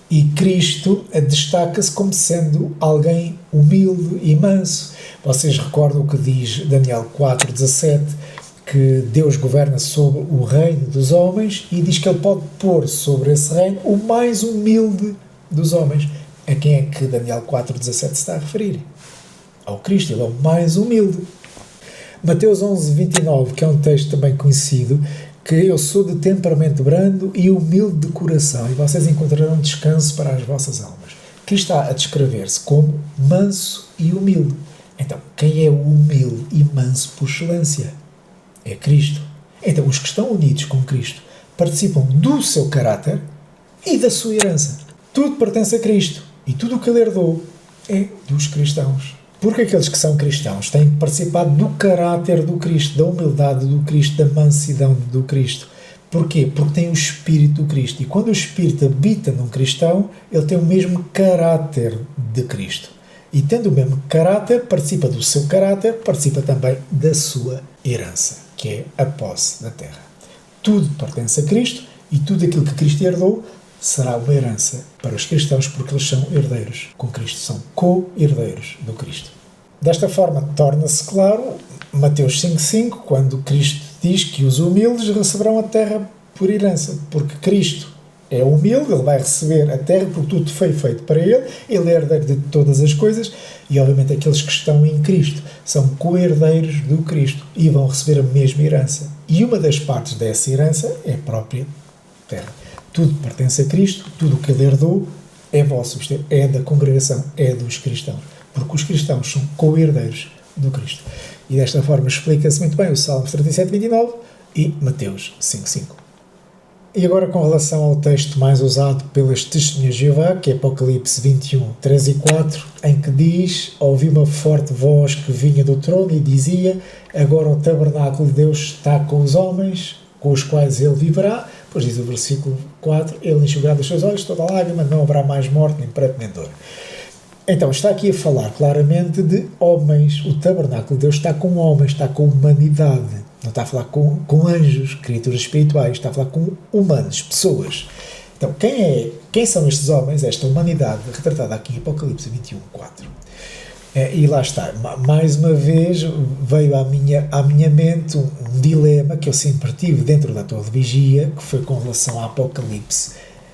E Cristo destaca-se como sendo alguém humilde e manso. Vocês recordam o que diz Daniel 4,17, que Deus governa sobre o reino dos homens e diz que Ele pode pôr sobre esse reino o mais humilde dos homens. A quem é que Daniel 4,17 se está a referir? Ao Cristo, Ele é o mais humilde. Mateus 11,29, que é um texto também conhecido, que eu sou de temperamento brando e humilde de coração, e vocês encontrarão descanso para as vossas almas. Cristo está a descrever-se como manso e humilde. Então, quem é o humilde e manso por excelência? É Cristo. Então, os que estão unidos com Cristo participam do seu caráter e da sua herança. Tudo pertence a Cristo e tudo o que Ele herdou é dos cristãos. Porque aqueles que são cristãos têm participado do caráter do Cristo, da humildade do Cristo, da mansidão do Cristo. Porquê? Porque tem o Espírito do Cristo. E quando o Espírito habita num cristão, ele tem o mesmo caráter de Cristo. E tendo o mesmo caráter, participa do seu caráter, participa também da sua herança, que é a posse da terra. Tudo pertence a Cristo e tudo aquilo que Cristo herdou será uma herança para os cristãos, porque eles são herdeiros com Cristo, são co-herdeiros do Cristo. Desta forma, torna-se claro Mateus 5,5, quando Cristo diz que os humildes receberão a terra por herança, porque Cristo é humilde, Ele vai receber a terra, porque tudo foi feito para Ele, Ele é herdeiro de todas as coisas, e obviamente aqueles que estão em Cristo são co-herdeiros do Cristo e vão receber a mesma herança. E uma das partes dessa herança é a própria terra. Tudo pertence a Cristo, tudo o que Ele herdou é vosso, isto é da congregação, é dos cristãos, porque os cristãos são co-herdeiros do Cristo. E desta forma explica-se muito bem o Salmos 37,29 e Mateus 5,5. E agora com relação ao texto mais usado pelas testemunhas de Jeová, que é Apocalipse 21, 3 e 4, em que diz: ouvi uma forte voz que vinha do trono e dizia: agora o tabernáculo de Deus está com os homens, com os quais Ele viverá. Pois diz o versículo 4, Ele enxugará dos seus olhos toda a lágrima, não haverá mais morte, nem pranto, nem dor. Então, está aqui a falar claramente de homens. O tabernáculo de Deus está com homens, está com humanidade. Não está a falar com anjos, criaturas espirituais, está a falar com humanos, pessoas. Então, quem são estes homens, esta humanidade, retratada aqui em Apocalipse 21, 4? E lá está, mais uma vez veio à minha mente um dilema que eu sempre tive dentro da torre de vigia, que foi com relação a Apocalipse,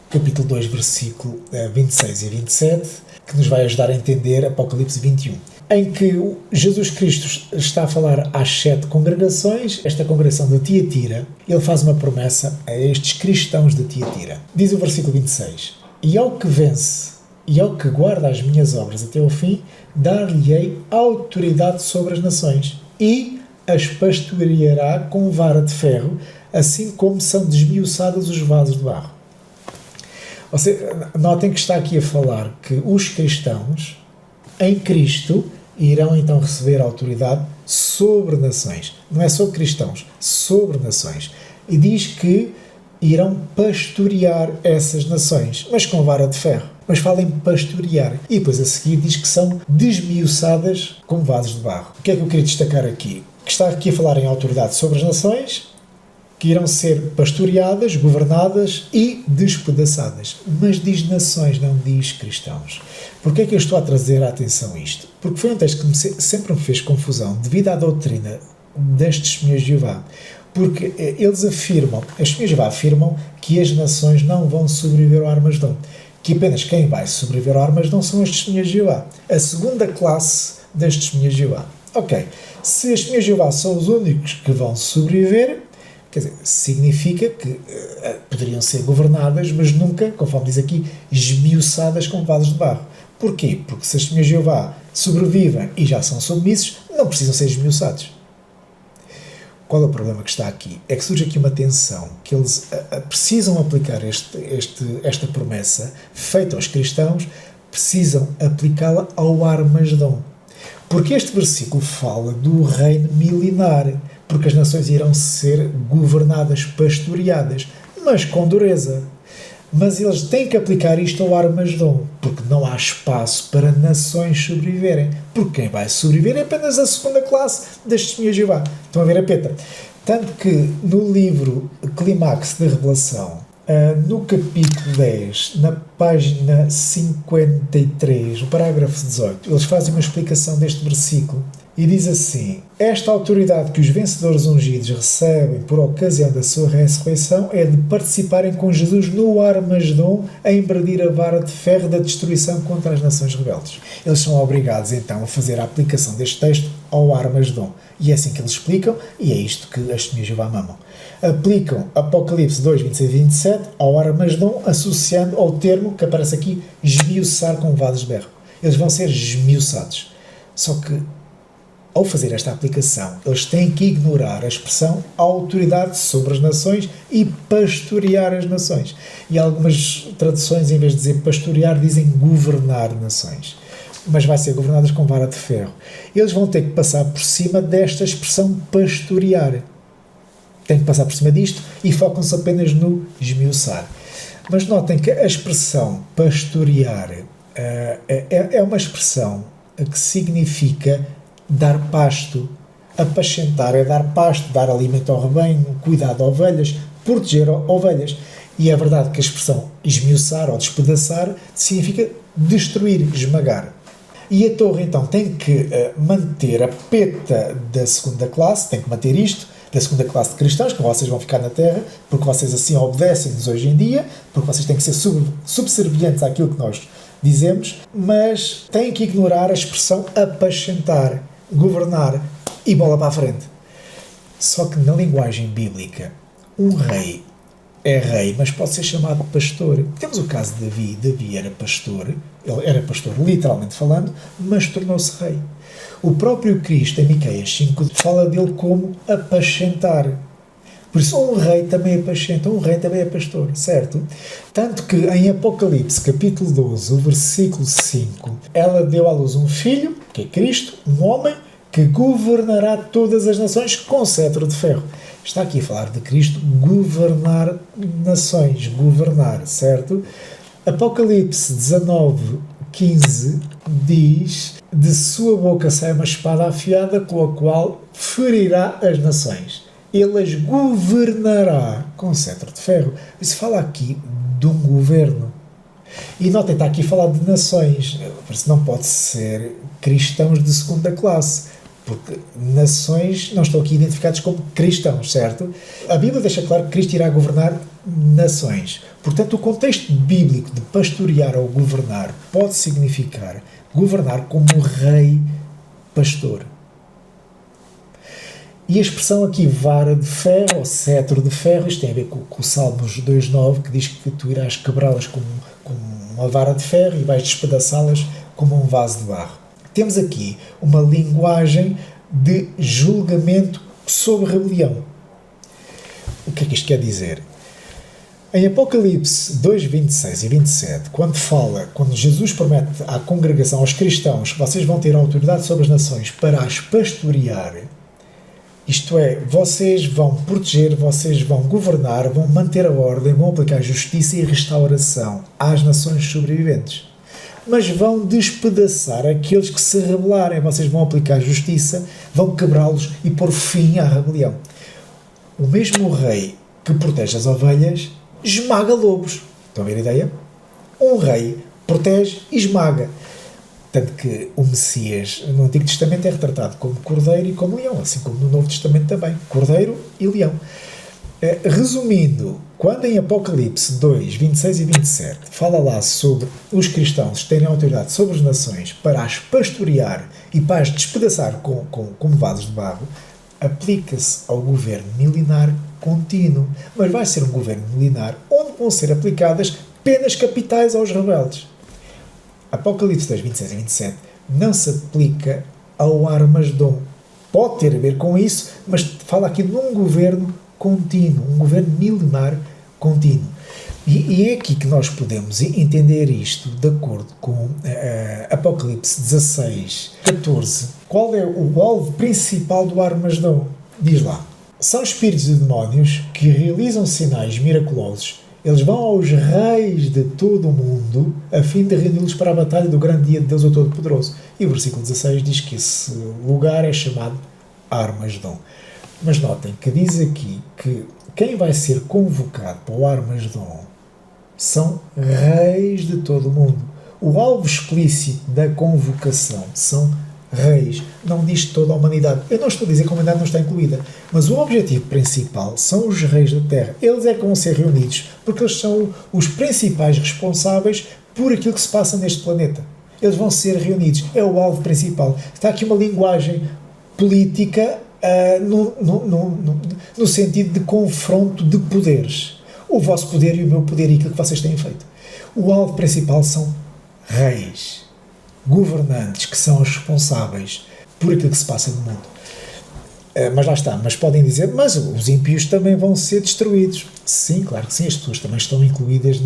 capítulo 2, versículo 26 e 27, que nos vai ajudar a entender Apocalipse 21, em que Jesus Cristo está a falar às 7 congregações. Esta congregação de Tiatira, Ele faz uma promessa a estes cristãos de Tiatira. Diz o versículo 26, e ao que vence e ao que guarda as minhas obras até ao fim, dar-lhe-ei autoridade sobre as nações, e as pastoreará com vara de ferro, assim como são desmiuçados os vasos de barro. Notem que está aqui a falar que os cristãos, em Cristo, irão então receber autoridade sobre nações. Não é sobre cristãos, sobre nações. E diz que irão pastorear essas nações, mas com vara de ferro. Mas fala em pastorear. E depois a seguir diz que são desmiuçadas como vasos de barro. O que é que eu queria destacar aqui? Que está aqui a falar em autoridade sobre as nações, que irão ser pastoreadas, governadas e despedaçadas. Mas diz nações, não diz cristãos. Porquê é que eu estou a trazer a atenção a isto? Porque foi um texto que sempre me fez confusão devido à doutrina das testemunhas de Jeová. Porque eles afirmam, as testemunhas de Jeová afirmam que as nações não vão sobreviver ao Armagedom, que apenas quem vai sobreviver ao Armagedom são as testemunhas de Jeová, a segunda classe das testemunhas de Jeová. Ok, se as testemunhas de Jeová são os únicos que vão sobreviver, quer dizer, significa que poderiam ser governadas, mas nunca, conforme diz aqui, esmiuçadas com vasos de barro. Porquê? Porque se as testemunhas de Jeová sobrevivem e já são submissos, não precisam ser esmiuçados. Qual é o problema que está aqui? É que surge aqui uma tensão, que eles precisam aplicar esta promessa feita aos cristãos, precisam aplicá-la ao Armagedom. Porque este versículo fala do reino milenar, porque as nações irão ser governadas, pastoreadas, mas com dureza. Mas eles têm que aplicar isto ao Armagedom, porque não há espaço para nações sobreviverem. Porque quem vai sobreviver é apenas a segunda classe das testemunhas de Jeová. Estão a ver a Petra? Tanto que no livro Clímax da Revelação, no capítulo 10, na página 53, no parágrafo 18, eles fazem uma explicação deste versículo e diz assim: esta autoridade que os vencedores ungidos recebem por ocasião da sua ressurreição é de participarem com Jesus no Armagedom a embrandir a vara de ferro da destruição contra as nações rebeldes. Eles são obrigados então a fazer a aplicação deste texto ao Armagedom. E é assim que eles explicam, e é isto que as testemunhas de Jeová mamam. Aplicam Apocalipse 2, 26 e 27 ao Armagedom, associando ao termo que aparece aqui, esmiuçar com vasos de berro. Eles vão ser esmiuçados. Só que, ao fazer esta aplicação, eles têm que ignorar a expressão autoridade sobre as nações e pastorear as nações. E algumas traduções, em vez de dizer pastorear, dizem governar nações. Mas vai ser governadas com vara de ferro. Eles vão ter que passar por cima desta expressão pastorear. Têm que passar por cima disto e focam-se apenas no esmiuçar. Mas notem que a expressão pastorear é uma expressão que significa dar pasto. Apacentar é dar pasto, dar alimento ao rebanho, cuidar de ovelhas, proteger ovelhas. E é verdade que a expressão esmiuçar ou despedaçar significa destruir, esmagar. E a torre, então, tem que manter a peta da segunda classe, tem que manter isto, da segunda classe de cristãos, que vocês vão ficar na terra, porque vocês assim obedecem-nos hoje em dia, porque vocês têm que ser subservientes àquilo que nós dizemos, mas têm que ignorar a expressão apacentar, governar e bola para a frente. Só que na linguagem bíblica, um rei é rei, mas pode ser chamado pastor. Temos o caso de Davi. Davi era pastor, ele era pastor literalmente falando, mas tornou-se rei. O próprio Cristo, em Miqueias 5, fala dele como apacentar. Por isso, um rei também apacenta, um rei também é pastor, certo? Tanto que em Apocalipse, capítulo 12, o versículo 5, ela deu à luz um filho, que é Cristo, um homem, que governará todas as nações com cetro de ferro. Está aqui a falar de Cristo governar nações, governar, certo? Apocalipse 19, 15 diz: de sua boca sai uma espada afiada com a qual ferirá as nações. Ele as governará com cetro de ferro. Isso fala aqui de um governo. E notem, está aqui a falar de nações. Por isso não pode ser cristãos de segunda classe, porque nações não estão aqui identificados como cristãos, certo? A Bíblia deixa claro que Cristo irá governar nações. Portanto, o contexto bíblico de pastorear ou governar pode significar governar como rei pastor. E a expressão aqui, vara de ferro, ou cetro de ferro, isto tem a ver com o Salmos 2.9, que diz que tu irás quebrá-las como uma vara de ferro e vais despedaçá-las como um vaso de barro. Temos aqui uma linguagem de julgamento sobre rebelião. O que é que isto quer dizer? Em Apocalipse 2, 26 e 27, quando Jesus promete à congregação, aos cristãos, que vocês vão ter autoridade sobre as nações para as pastorear, isto é, vocês vão proteger, vocês vão governar, vão manter a ordem, vão aplicar justiça e restauração às nações sobreviventes. Mas vão despedaçar aqueles que se rebelarem. Vocês vão aplicar justiça, vão quebrá-los e pôr fim à rebelião. O mesmo rei que protege as ovelhas esmaga lobos. Estão a ver a ideia? Um rei protege e esmaga. Tanto que o Messias no Antigo Testamento é retratado como cordeiro e como leão, assim como no Novo Testamento também, cordeiro e leão. Resumindo, quando em Apocalipse 2, 26 e 27 fala lá sobre os cristãos terem autoridade sobre as nações para as pastorear e para as despedaçar como vasos de barro, aplica-se ao governo milenar contínuo, mas vai ser um governo milenar onde vão ser aplicadas penas capitais aos rebeldes. Apocalipse 2, 26 e 27 não se aplica ao Armagedom, pode ter a ver com isso, mas fala aqui de um governo contínuo, um governo milenar contínuo. E é aqui que nós podemos entender isto de acordo com Apocalipse 16, 14. Qual é o alvo principal do Armagedom? Diz lá: são espíritos de demónios que realizam sinais miraculosos. Eles vão aos reis de todo o mundo a fim de reuni-los para a batalha do grande dia de Deus o Todo-Poderoso. E o versículo 16 diz que esse lugar é chamado Armagedom. Mas notem que diz aqui que quem vai ser convocado para o Armagedom são reis de todo o mundo. O alvo explícito da convocação são reis, não diz toda a humanidade. Eu não estou a dizer que a humanidade não está incluída, mas o objetivo principal são os reis da Terra. Eles é que vão ser reunidos, porque eles são os principais responsáveis por aquilo que se passa neste planeta. Eles vão ser reunidos, é o alvo principal. Está aqui uma linguagem política no sentido de confronto de poderes. O vosso poder e o meu poder e aquilo que vocês têm feito. O alvo principal são reis, governantes, que são os responsáveis por aquilo que se passa no mundo. Mas lá está, mas podem dizer, mas os ímpios também vão ser destruídos. Sim, claro que sim, as pessoas também estão incluídas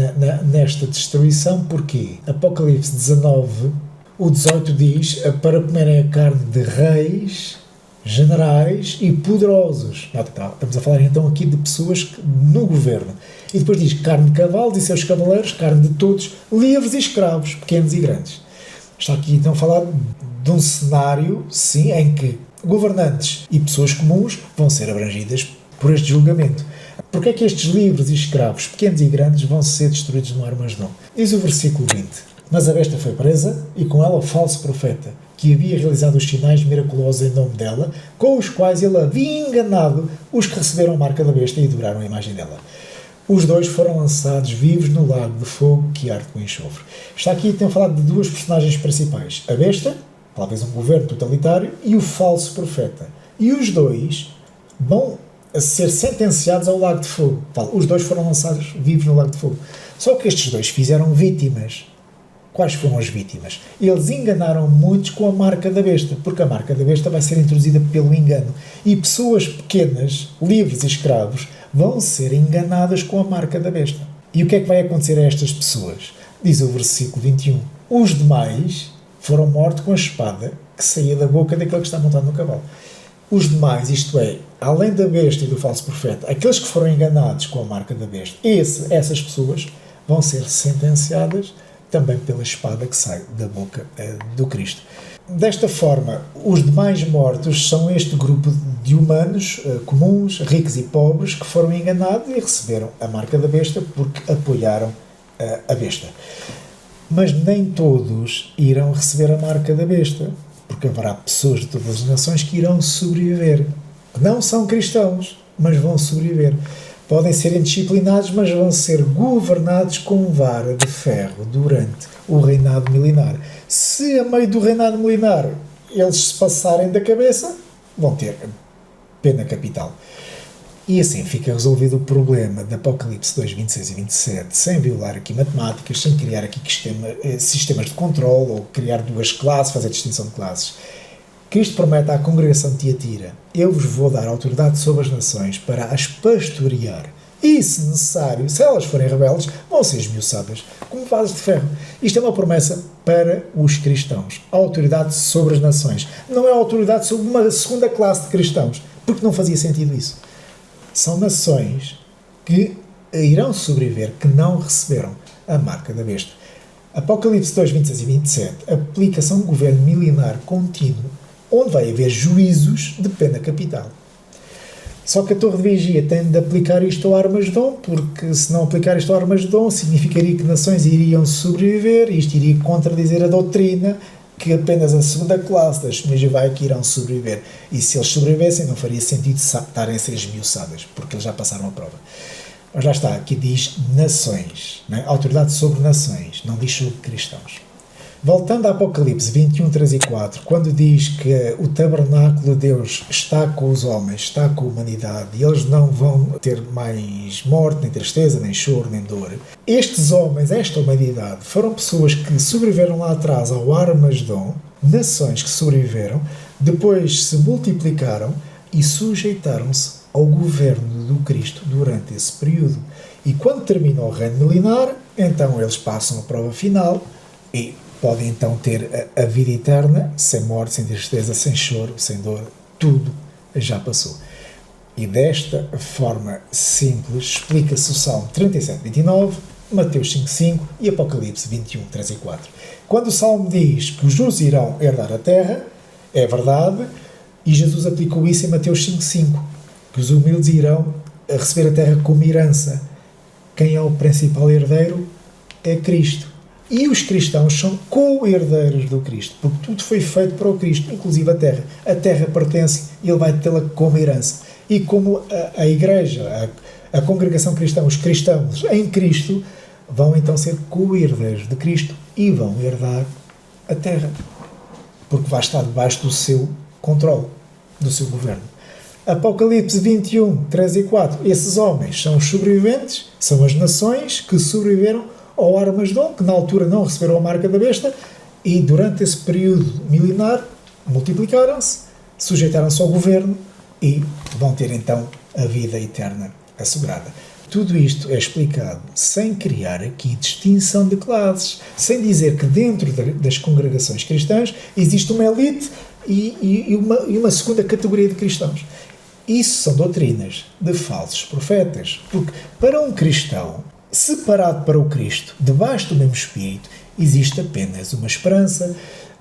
nesta destruição. Porquê? Apocalipse 19, o 18 diz, para comerem a carne de reis, generais e poderosos. Estamos a falar então aqui de pessoas no governo. E depois diz carne de cavalos e seus cavaleiros, carne de todos, livres e escravos, pequenos e grandes. Está aqui então a falar de um cenário, sim, em que governantes e pessoas comuns vão ser abrangidas por este julgamento. Porque é que estes livres e escravos, pequenos e grandes, vão ser destruídos no Armagedom? Diz o versículo 20. Mas a besta foi presa, e com ela o falso profeta, que havia realizado os sinais miraculosos em nome dela, com os quais ele havia enganado os que receberam a marca da besta e adoraram a imagem dela. Os dois foram lançados vivos no lago de fogo que arde com enxofre. Está aqui, tem falado de duas personagens principais. A besta, talvez um governo totalitário, e o falso profeta. E os dois vão ser sentenciados ao lago de fogo. Os dois foram lançados vivos no lago de fogo. Só que estes dois fizeram vítimas. Quais foram as vítimas? Eles enganaram muitos com a marca da besta, porque a marca da besta vai ser introduzida pelo engano. E pessoas pequenas, livres e escravos, vão ser enganadas com a marca da besta. E o que é que vai acontecer a estas pessoas? Diz o versículo 21. Os demais foram mortos com a espada que saía da boca daquele que está montado no cavalo. Os demais, isto é, além da besta e do falso profeta, aqueles que foram enganados com a marca da besta, essas pessoas vão ser sentenciadas também pela espada que sai da boca do Cristo. Desta forma, os demais mortos são este grupo de humanos comuns, ricos e pobres, que foram enganados e receberam a marca da besta porque apoiaram a besta. Mas nem todos irão receber a marca da besta, porque haverá pessoas de todas as nações que irão sobreviver. Não são cristãos, mas vão sobreviver. Podem ser indisciplinados, mas vão ser governados com vara de ferro durante o reinado milenar. Se a meio do reinado milenar eles se passarem da cabeça, vão ter pena capital. E assim fica resolvido o problema de Apocalipse 2, 26 e 27, sem violar aqui matemáticas, sem criar aqui sistemas de controle, ou criar duas classes, fazer distinção de classes. Cristo promete à congregação de Tiatira: eu vos vou dar autoridade sobre as nações para as pastorear. E, se necessário, se elas forem rebeldes, vão ser esmiuçadas como vasos de ferro. Isto é uma promessa para os cristãos. A autoridade sobre as nações. Não é a autoridade sobre uma segunda classe de cristãos, porque não fazia sentido isso. São nações que irão sobreviver, que não receberam a marca da besta. Apocalipse 2, 26 e 27 aplica-se a um governo milenar contínuo, onde vai haver juízos de pena capital. Só que a Torre de Vigia tem de aplicar isto ao Armagedom, porque se não aplicar isto ao Armagedom, significaria que nações iriam sobreviver, e isto iria contradizer a doutrina que apenas a segunda classe das testemunhas de Jeová é que irão sobreviver. E se eles sobrevivessem, não faria sentido estarem a ser esmiuçadas, porque eles já passaram a prova. Mas lá está, aqui diz nações, né? Autoridade sobre nações, não diz sobre cristãos. Voltando a Apocalipse 21, 3 e 4, quando diz que o tabernáculo de Deus está com os homens, está com a humanidade, e eles não vão ter mais morte, nem tristeza, nem choro, nem dor. Estes homens, esta humanidade, foram pessoas que sobreviveram lá atrás ao Armagedom, nações que sobreviveram, depois se multiplicaram e sujeitaram-se ao governo do Cristo durante esse período. E quando termina o reino milenar, então eles passam a prova final e podem então ter a vida eterna, sem morte, sem tristeza, sem choro, sem dor, tudo já passou. E desta forma simples explica-se o Salmo 37, 29, Mateus 5, 5 e Apocalipse 21, 3 e 4. Quando o Salmo diz que os justos irão herdar a terra, é verdade, e Jesus aplicou isso em Mateus 5, 5, que os humildes irão receber a terra como herança. Quem é o principal herdeiro? É Cristo. E os cristãos são co-herdeiros do Cristo, porque tudo foi feito para o Cristo, inclusive a terra. A terra pertence e ele vai tê-la como herança. E como a Igreja, a congregação cristã, os cristãos em Cristo, vão então ser co-herdeiros de Cristo e vão herdar a terra, porque vai estar debaixo do seu controle, do seu governo. Apocalipse 21, 3 e 4. Esses homens são os sobreviventes, são as nações que sobreviveram ao Armagedon, que na altura não receberam a marca da besta, e durante esse período milenar multiplicaram-se, sujeitaram-se ao governo e vão ter então a vida eterna assegurada. Tudo isto é explicado sem criar aqui distinção de classes, sem dizer que dentro das congregações cristãs existe uma elite e uma segunda categoria de cristãos. Isso são doutrinas de falsos profetas, porque para um cristão separado para o Cristo, debaixo do mesmo Espírito, existe apenas uma esperança.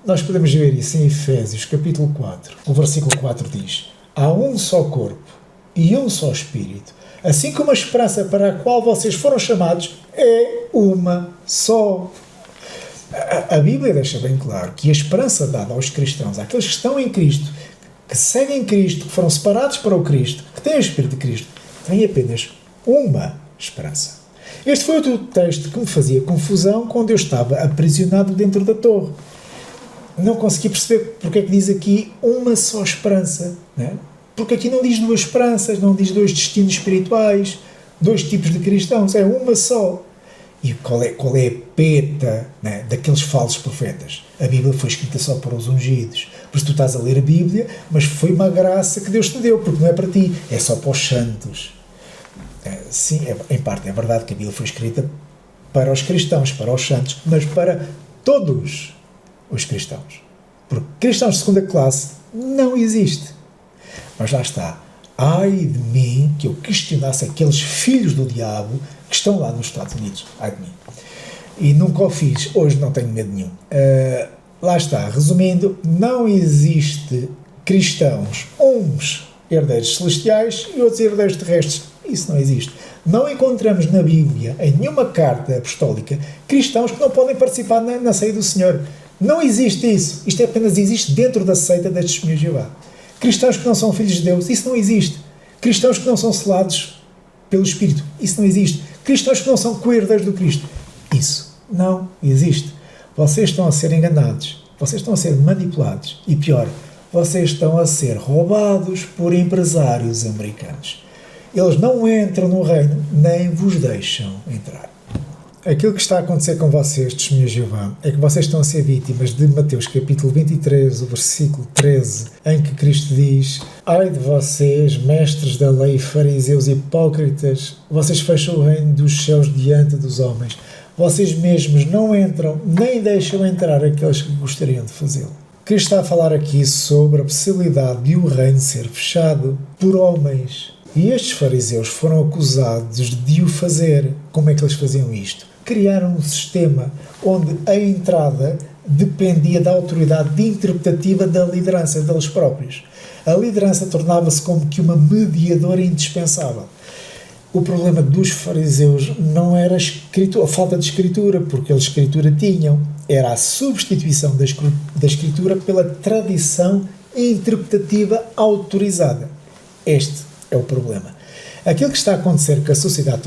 Nós podemos ver isso em Efésios capítulo 4, o versículo 4 diz: há um só corpo e um só Espírito, assim como a esperança para a qual vocês foram chamados é uma só. A Bíblia deixa bem claro que a esperança dada aos cristãos, àqueles que estão em Cristo, que seguem Cristo, que foram separados para o Cristo, que têm o Espírito de Cristo, tem apenas uma esperança. Este foi outro texto que me fazia confusão quando eu estava aprisionado dentro da torre. Não consegui perceber porque é que diz aqui uma só esperança, não é? Porque aqui não diz duas esperanças, não diz dois destinos espirituais, dois tipos de cristãos, é uma só. E qual é a peta, né, daqueles falsos profetas? A Bíblia foi escrita só para os ungidos. Por isso tu estás a ler a Bíblia, mas foi uma graça que Deus te deu, porque não é para ti, é só para os santos. Sim, em parte é verdade que a Bíblia foi escrita para os cristãos, para os santos, mas para todos os cristãos. Porque cristãos de segunda classe não existe. Mas lá está. Ai de mim que eu questionasse aqueles filhos do diabo que estão lá nos Estados Unidos. Ai de mim. E nunca o fiz. Hoje não tenho medo nenhum. Lá está. Resumindo, não existe cristãos, uns herdeiros celestiais e outros herdeiros terrestres. Isso não existe. Não encontramos na Bíblia, em nenhuma carta apostólica, cristãos que não podem participar na ceia do Senhor. Não existe isso. Isto apenas existe dentro da seita das Testemunhas de Jeová. Cristãos que não são filhos de Deus, isso não existe. Cristãos que não são selados pelo Espírito, isso não existe. Cristãos que não são co-herdeiros do Cristo, isso não existe. Vocês estão a ser enganados, vocês estão a ser manipulados e pior, vocês estão a ser roubados por empresários americanos. Eles não entram no reino, nem vos deixam entrar. Aquilo que está a acontecer com vocês, testemunhas de Jeová, é que vocês estão a ser vítimas de Mateus capítulo 23, o versículo 13, em que Cristo diz: ai de vocês, mestres da lei, fariseus hipócritas, vocês fecham o reino dos céus diante dos homens. Vocês mesmos não entram, nem deixam entrar aqueles que gostariam de fazê-lo. Cristo está a falar aqui sobre a possibilidade de o reino ser fechado por homens. E estes fariseus foram acusados de o fazer. Como é que eles faziam isto? Criaram um sistema onde a entrada dependia da autoridade interpretativa da liderança deles próprios. A liderança tornava-se como que uma mediadora indispensável. O problema dos fariseus não era a falta de escritura, porque eles escritura tinham. Era a substituição da escritura pela tradição interpretativa autorizada. Este é o problema. Aquilo que está a acontecer com a sociedade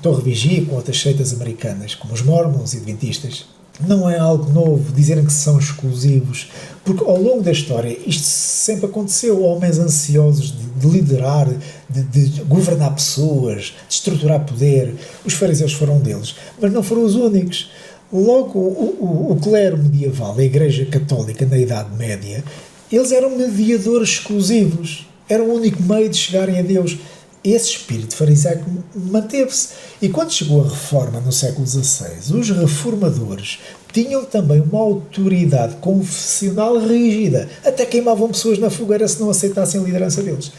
Torre Vigia, com outras seitas americanas, como os Mormons e Adventistas, não é algo novo, dizerem que são exclusivos, porque ao longo da história isto sempre aconteceu. Homens ansiosos de liderar, de governar pessoas, de estruturar poder. Os fariseus foram deles, mas não foram os únicos. Logo, o clero medieval, a Igreja Católica na Idade Média, eles eram mediadores exclusivos, era o único meio de chegarem a Deus. Esse espírito farisaico manteve-se. E quando chegou a Reforma no século XVI, os reformadores tinham também uma autoridade confessional rígida, até queimavam pessoas na fogueira se não aceitassem a liderança deles.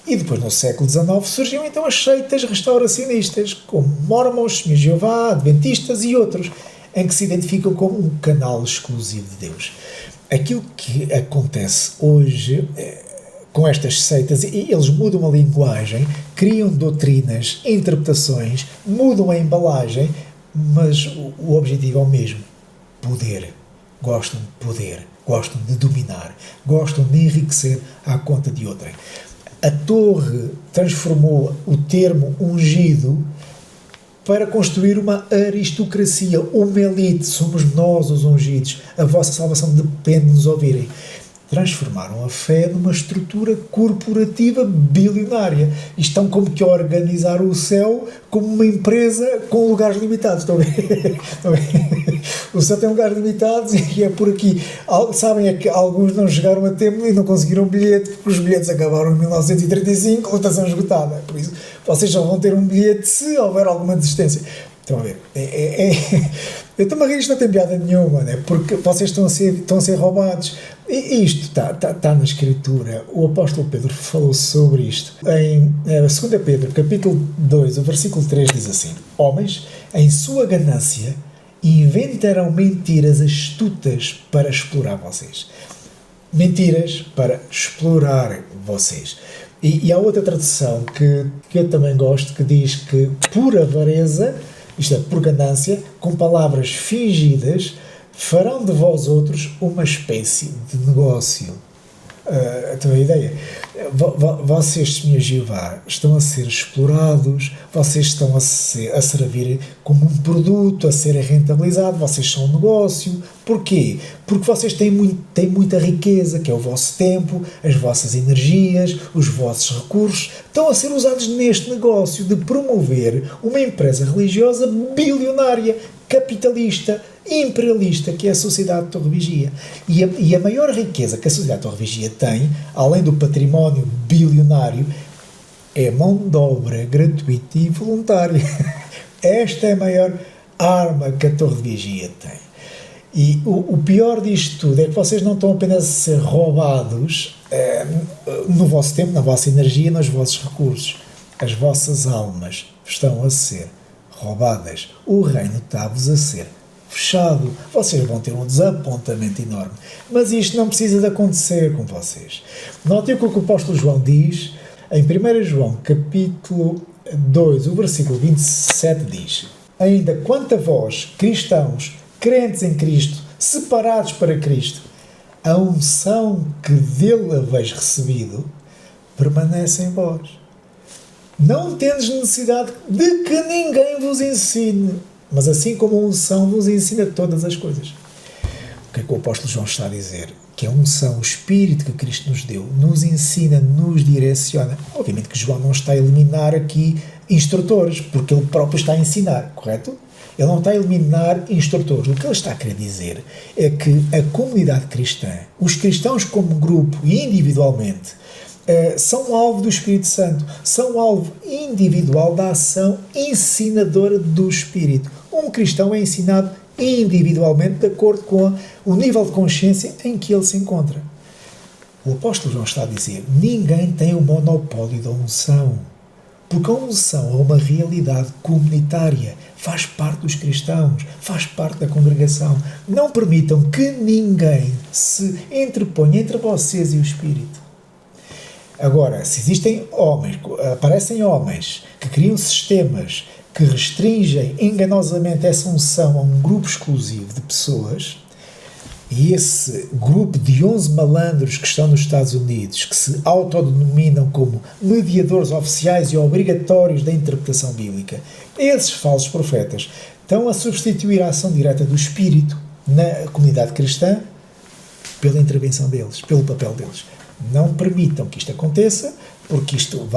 E depois, no século XIX, surgiam então as seitas restauracionistas, como Mormons, Testemunhas de Jeová, Adventistas e outros, em que se identificam como um canal exclusivo de Deus. Aquilo que acontece hoje com estas seitas, eles mudam a linguagem, criam doutrinas, interpretações, mudam a embalagem, mas o objetivo é o mesmo: poder. Gostam de poder, gostam de dominar, gostam de enriquecer à conta de outrem. A Torre transformou o termo ungido para construir uma aristocracia, uma elite. Somos nós os ungidos, a vossa salvação depende de nos ouvirem. Transformaram a fé numa estrutura corporativa bilionária e estão como que a organizar o céu como uma empresa com lugares limitados. Estão a ver? O céu tem lugares limitados e é por aqui. Sabem, é que alguns não chegaram a tempo e não conseguiram bilhete, porque os bilhetes acabaram em 1935, lotação esgotada. Por isso, vocês só vão ter um bilhete se houver alguma desistência. Estão a ver? Eu estou-me a rir, isto não tem piada nenhuma, né? Porque vocês estão a ser roubados. E isto está na Escritura. O apóstolo Pedro falou sobre isto. Em 2 Pedro, capítulo 2, o versículo 3 diz assim: homens, em sua ganância, inventarão mentiras astutas para explorar vocês. Mentiras para explorar vocês. E há outra tradução que eu também gosto, que diz que por avareza, isto é, por ganância, com palavras fingidas, farão de vós outros uma espécie de negócio. Então a ideia, vocês, Testemunhas de Jeová, estão a ser explorados, vocês estão a servir como um produto, a ser rentabilizado, vocês são um negócio. Porquê? Porque vocês têm muita riqueza, que é o vosso tempo, as vossas energias, os vossos recursos, estão a ser usados neste negócio de promover uma empresa religiosa bilionária, capitalista, imperialista, que é a Sociedade de Torre Vigia. E a maior riqueza que a Sociedade de Torre Vigia tem, além do património bilionário, é mão de obra gratuita e voluntária. Esta é a maior arma que a Torre de Vigia tem. E o pior disto tudo é que vocês não estão apenas a ser roubados no vosso tempo, na vossa energia, nos vossos recursos. As vossas almas estão a ser roubadas. O reino está-vos a ser fechado. Vocês vão ter um desapontamento enorme. Mas isto não precisa de acontecer com vocês. Notem o que o apóstolo João diz em 1 João, capítulo 2, o versículo 27 diz: ainda quanto a vós, cristãos, crentes em Cristo, separados para Cristo, a unção que dele haveis recebido permanece em vós, não tendes necessidade de que ninguém vos ensine, mas assim como a unção vos ensina todas as coisas. O que é que o apóstolo João está a dizer? Que a unção, o Espírito que Cristo nos deu, nos ensina, nos direciona. Obviamente que João não está a eliminar aqui instrutores, porque ele próprio está a ensinar, correto? Ele não está a eliminar instrutores. O que ele está a querer dizer é que a comunidade cristã, os cristãos como grupo e individualmente, são alvo do Espírito Santo, são alvo individual da ação ensinadora do Espírito. Um cristão é ensinado individualmente de acordo com o nível de consciência em que ele se encontra. O apóstolo João está a dizer: ninguém tem o monopólio da unção, porque a unção é uma realidade comunitária, faz parte dos cristãos, faz parte da congregação. Não permitam que ninguém se interponha entre vocês e o Espírito. Agora, se existem homens, aparecem homens que criam sistemas que restringem enganosamente essa unção a um grupo exclusivo de pessoas, e esse grupo de 11 malandros que estão nos Estados Unidos, que se autodenominam como mediadores oficiais e obrigatórios da interpretação bíblica, esses falsos profetas estão a substituir a ação direta do Espírito na comunidade cristã pela intervenção deles, pelo papel deles. Não permitam que isto aconteça, porque isto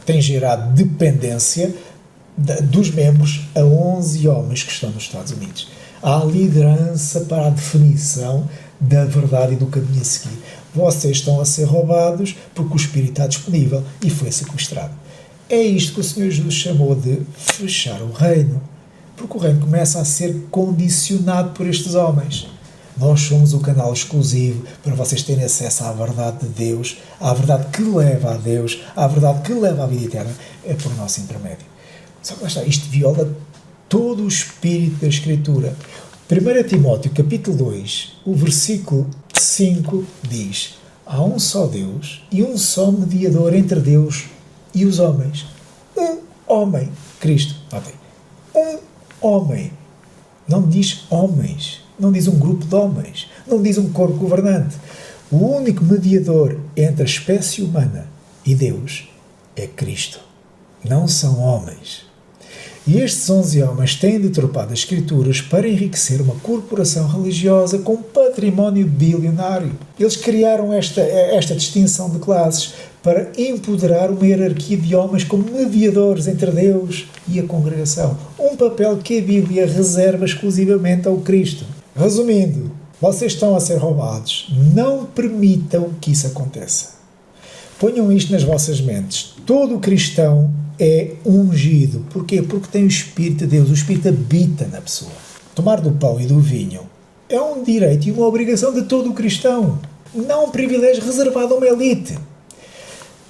tem gerado dependência dos membros a 11 homens que estão nos Estados Unidos. Há liderança para a definição da verdade e do caminho a seguir. Vocês estão a ser roubados porque o Espírito está disponível e foi sequestrado. É isto que o Senhor Jesus chamou de fechar o reino. Porque o reino começa a ser condicionado por estes homens. Nós somos o canal exclusivo para vocês terem acesso à verdade de Deus, à verdade que leva a Deus, à verdade que leva à vida eterna. É por nosso intermédio. Só que lá está, isto viola todo o espírito da Escritura. 1 Timóteo, capítulo 2, o versículo 5 diz: há um só Deus e um só mediador entre Deus e os homens. Um homem, Cristo. Okay. Um homem. Não diz homens. Não diz um grupo de homens. Não diz um corpo governante. O único mediador entre a espécie humana e Deus é Cristo. Não são homens. E estes 11 homens têm deturpado as Escrituras para enriquecer uma corporação religiosa com património bilionário. Eles criaram esta distinção de classes para empoderar uma hierarquia de homens como mediadores entre Deus e a congregação. Um papel que a Bíblia reserva exclusivamente ao Cristo. Resumindo, vocês estão a ser roubados. Não permitam que isso aconteça. Ponham isto nas vossas mentes. Todo cristão é ungido. Porquê? Porque tem o Espírito de Deus. O Espírito habita na pessoa. Tomar do pão e do vinho é um direito e uma obrigação de todo o cristão. Não um privilégio reservado a uma elite.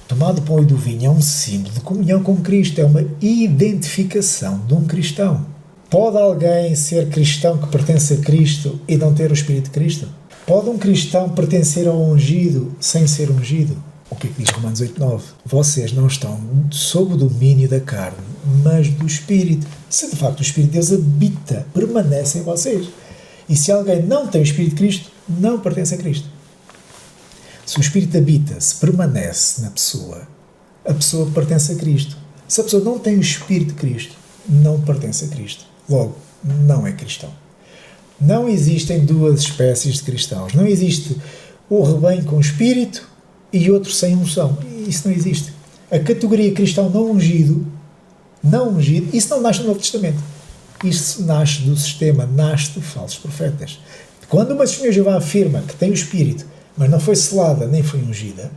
Tomar do pão e do vinho é um símbolo de comunhão com Cristo. É uma identificação de um cristão. Pode alguém ser cristão que pertence a Cristo e não ter o Espírito de Cristo? Pode um cristão pertencer ao ungido sem ser ungido? O que é que diz Romanos 8:9? Vocês não estão sob o domínio da carne, mas do Espírito. Se de facto o Espírito de Deus habita, permanece em vocês. E se alguém não tem o Espírito de Cristo, não pertence a Cristo. Se o Espírito habita, se permanece na pessoa, a pessoa pertence a Cristo. Se a pessoa não tem o Espírito de Cristo, não pertence a Cristo. Logo, não é cristão. Não existem duas espécies de cristãos. Não existe o rebanho com espírito e outro sem unção. Isso não existe. A categoria cristão não ungido, isso não nasce no Novo Testamento. Isso nasce do sistema, nasce de falsos profetas. Quando uma testemunha de Jeová afirma que tem o espírito, mas não foi selada nem foi ungida,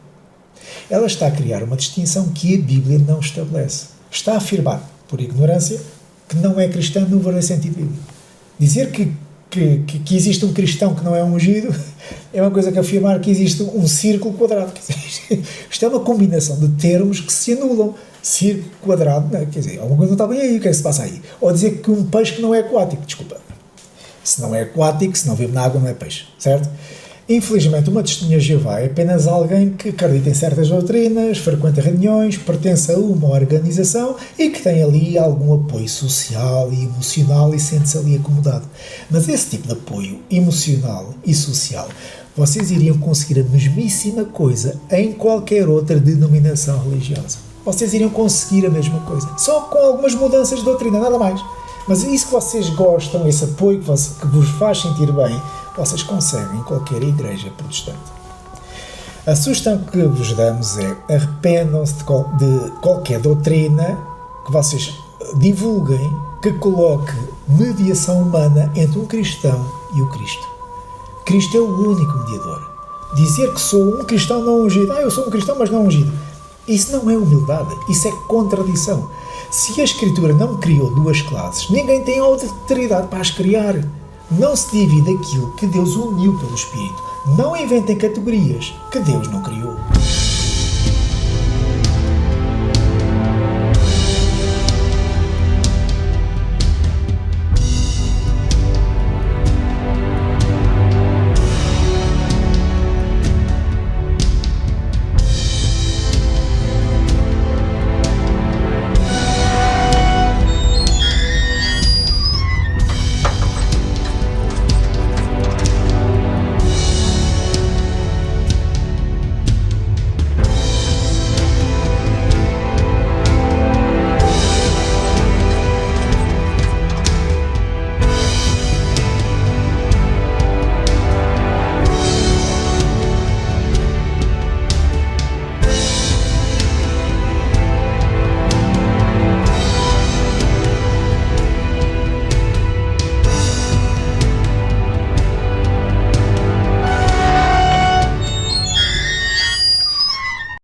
ela está a criar uma distinção que a Bíblia não estabelece. Está a afirmar, por ignorância, que não é cristã no verdadeiro sentido bíblico. Dizer que existe um cristão que não é ungido é uma coisa que afirmar que existe um círculo quadrado. Isto é uma combinação de termos que se anulam. Círculo, quadrado, não, quer dizer, alguma coisa não está bem aí, o que é que se passa aí? Ou dizer que um peixe que não é aquático, desculpa. Se não é aquático, se não vive na água, não é peixe, certo? Infelizmente, uma testemunha de Jeová é apenas alguém que acredita em certas doutrinas, frequenta reuniões, pertence a uma organização e que tem ali algum apoio social e emocional e sente-se ali acomodado. Mas esse tipo de apoio emocional e social, vocês iriam conseguir a mesmíssima coisa em qualquer outra denominação religiosa. Vocês iriam conseguir a mesma coisa, só com algumas mudanças de doutrina, nada mais. Mas isso que vocês gostam, esse apoio que vos faz sentir bem, vocês conseguem em qualquer igreja protestante. A sugestão que vos damos é: arrependam-se de qualquer doutrina que vocês divulguem que coloque mediação humana entre um cristão e o Cristo. Cristo é o único mediador. Dizer que sou um cristão não ungido, eu sou um cristão mas não ungido, isso não é humildade, isso é contradição. Se a Escritura não criou duas classes, ninguém tem autoridade para as criar. Não se divide aquilo que Deus uniu pelo Espírito. Não inventem categorias que Deus não criou.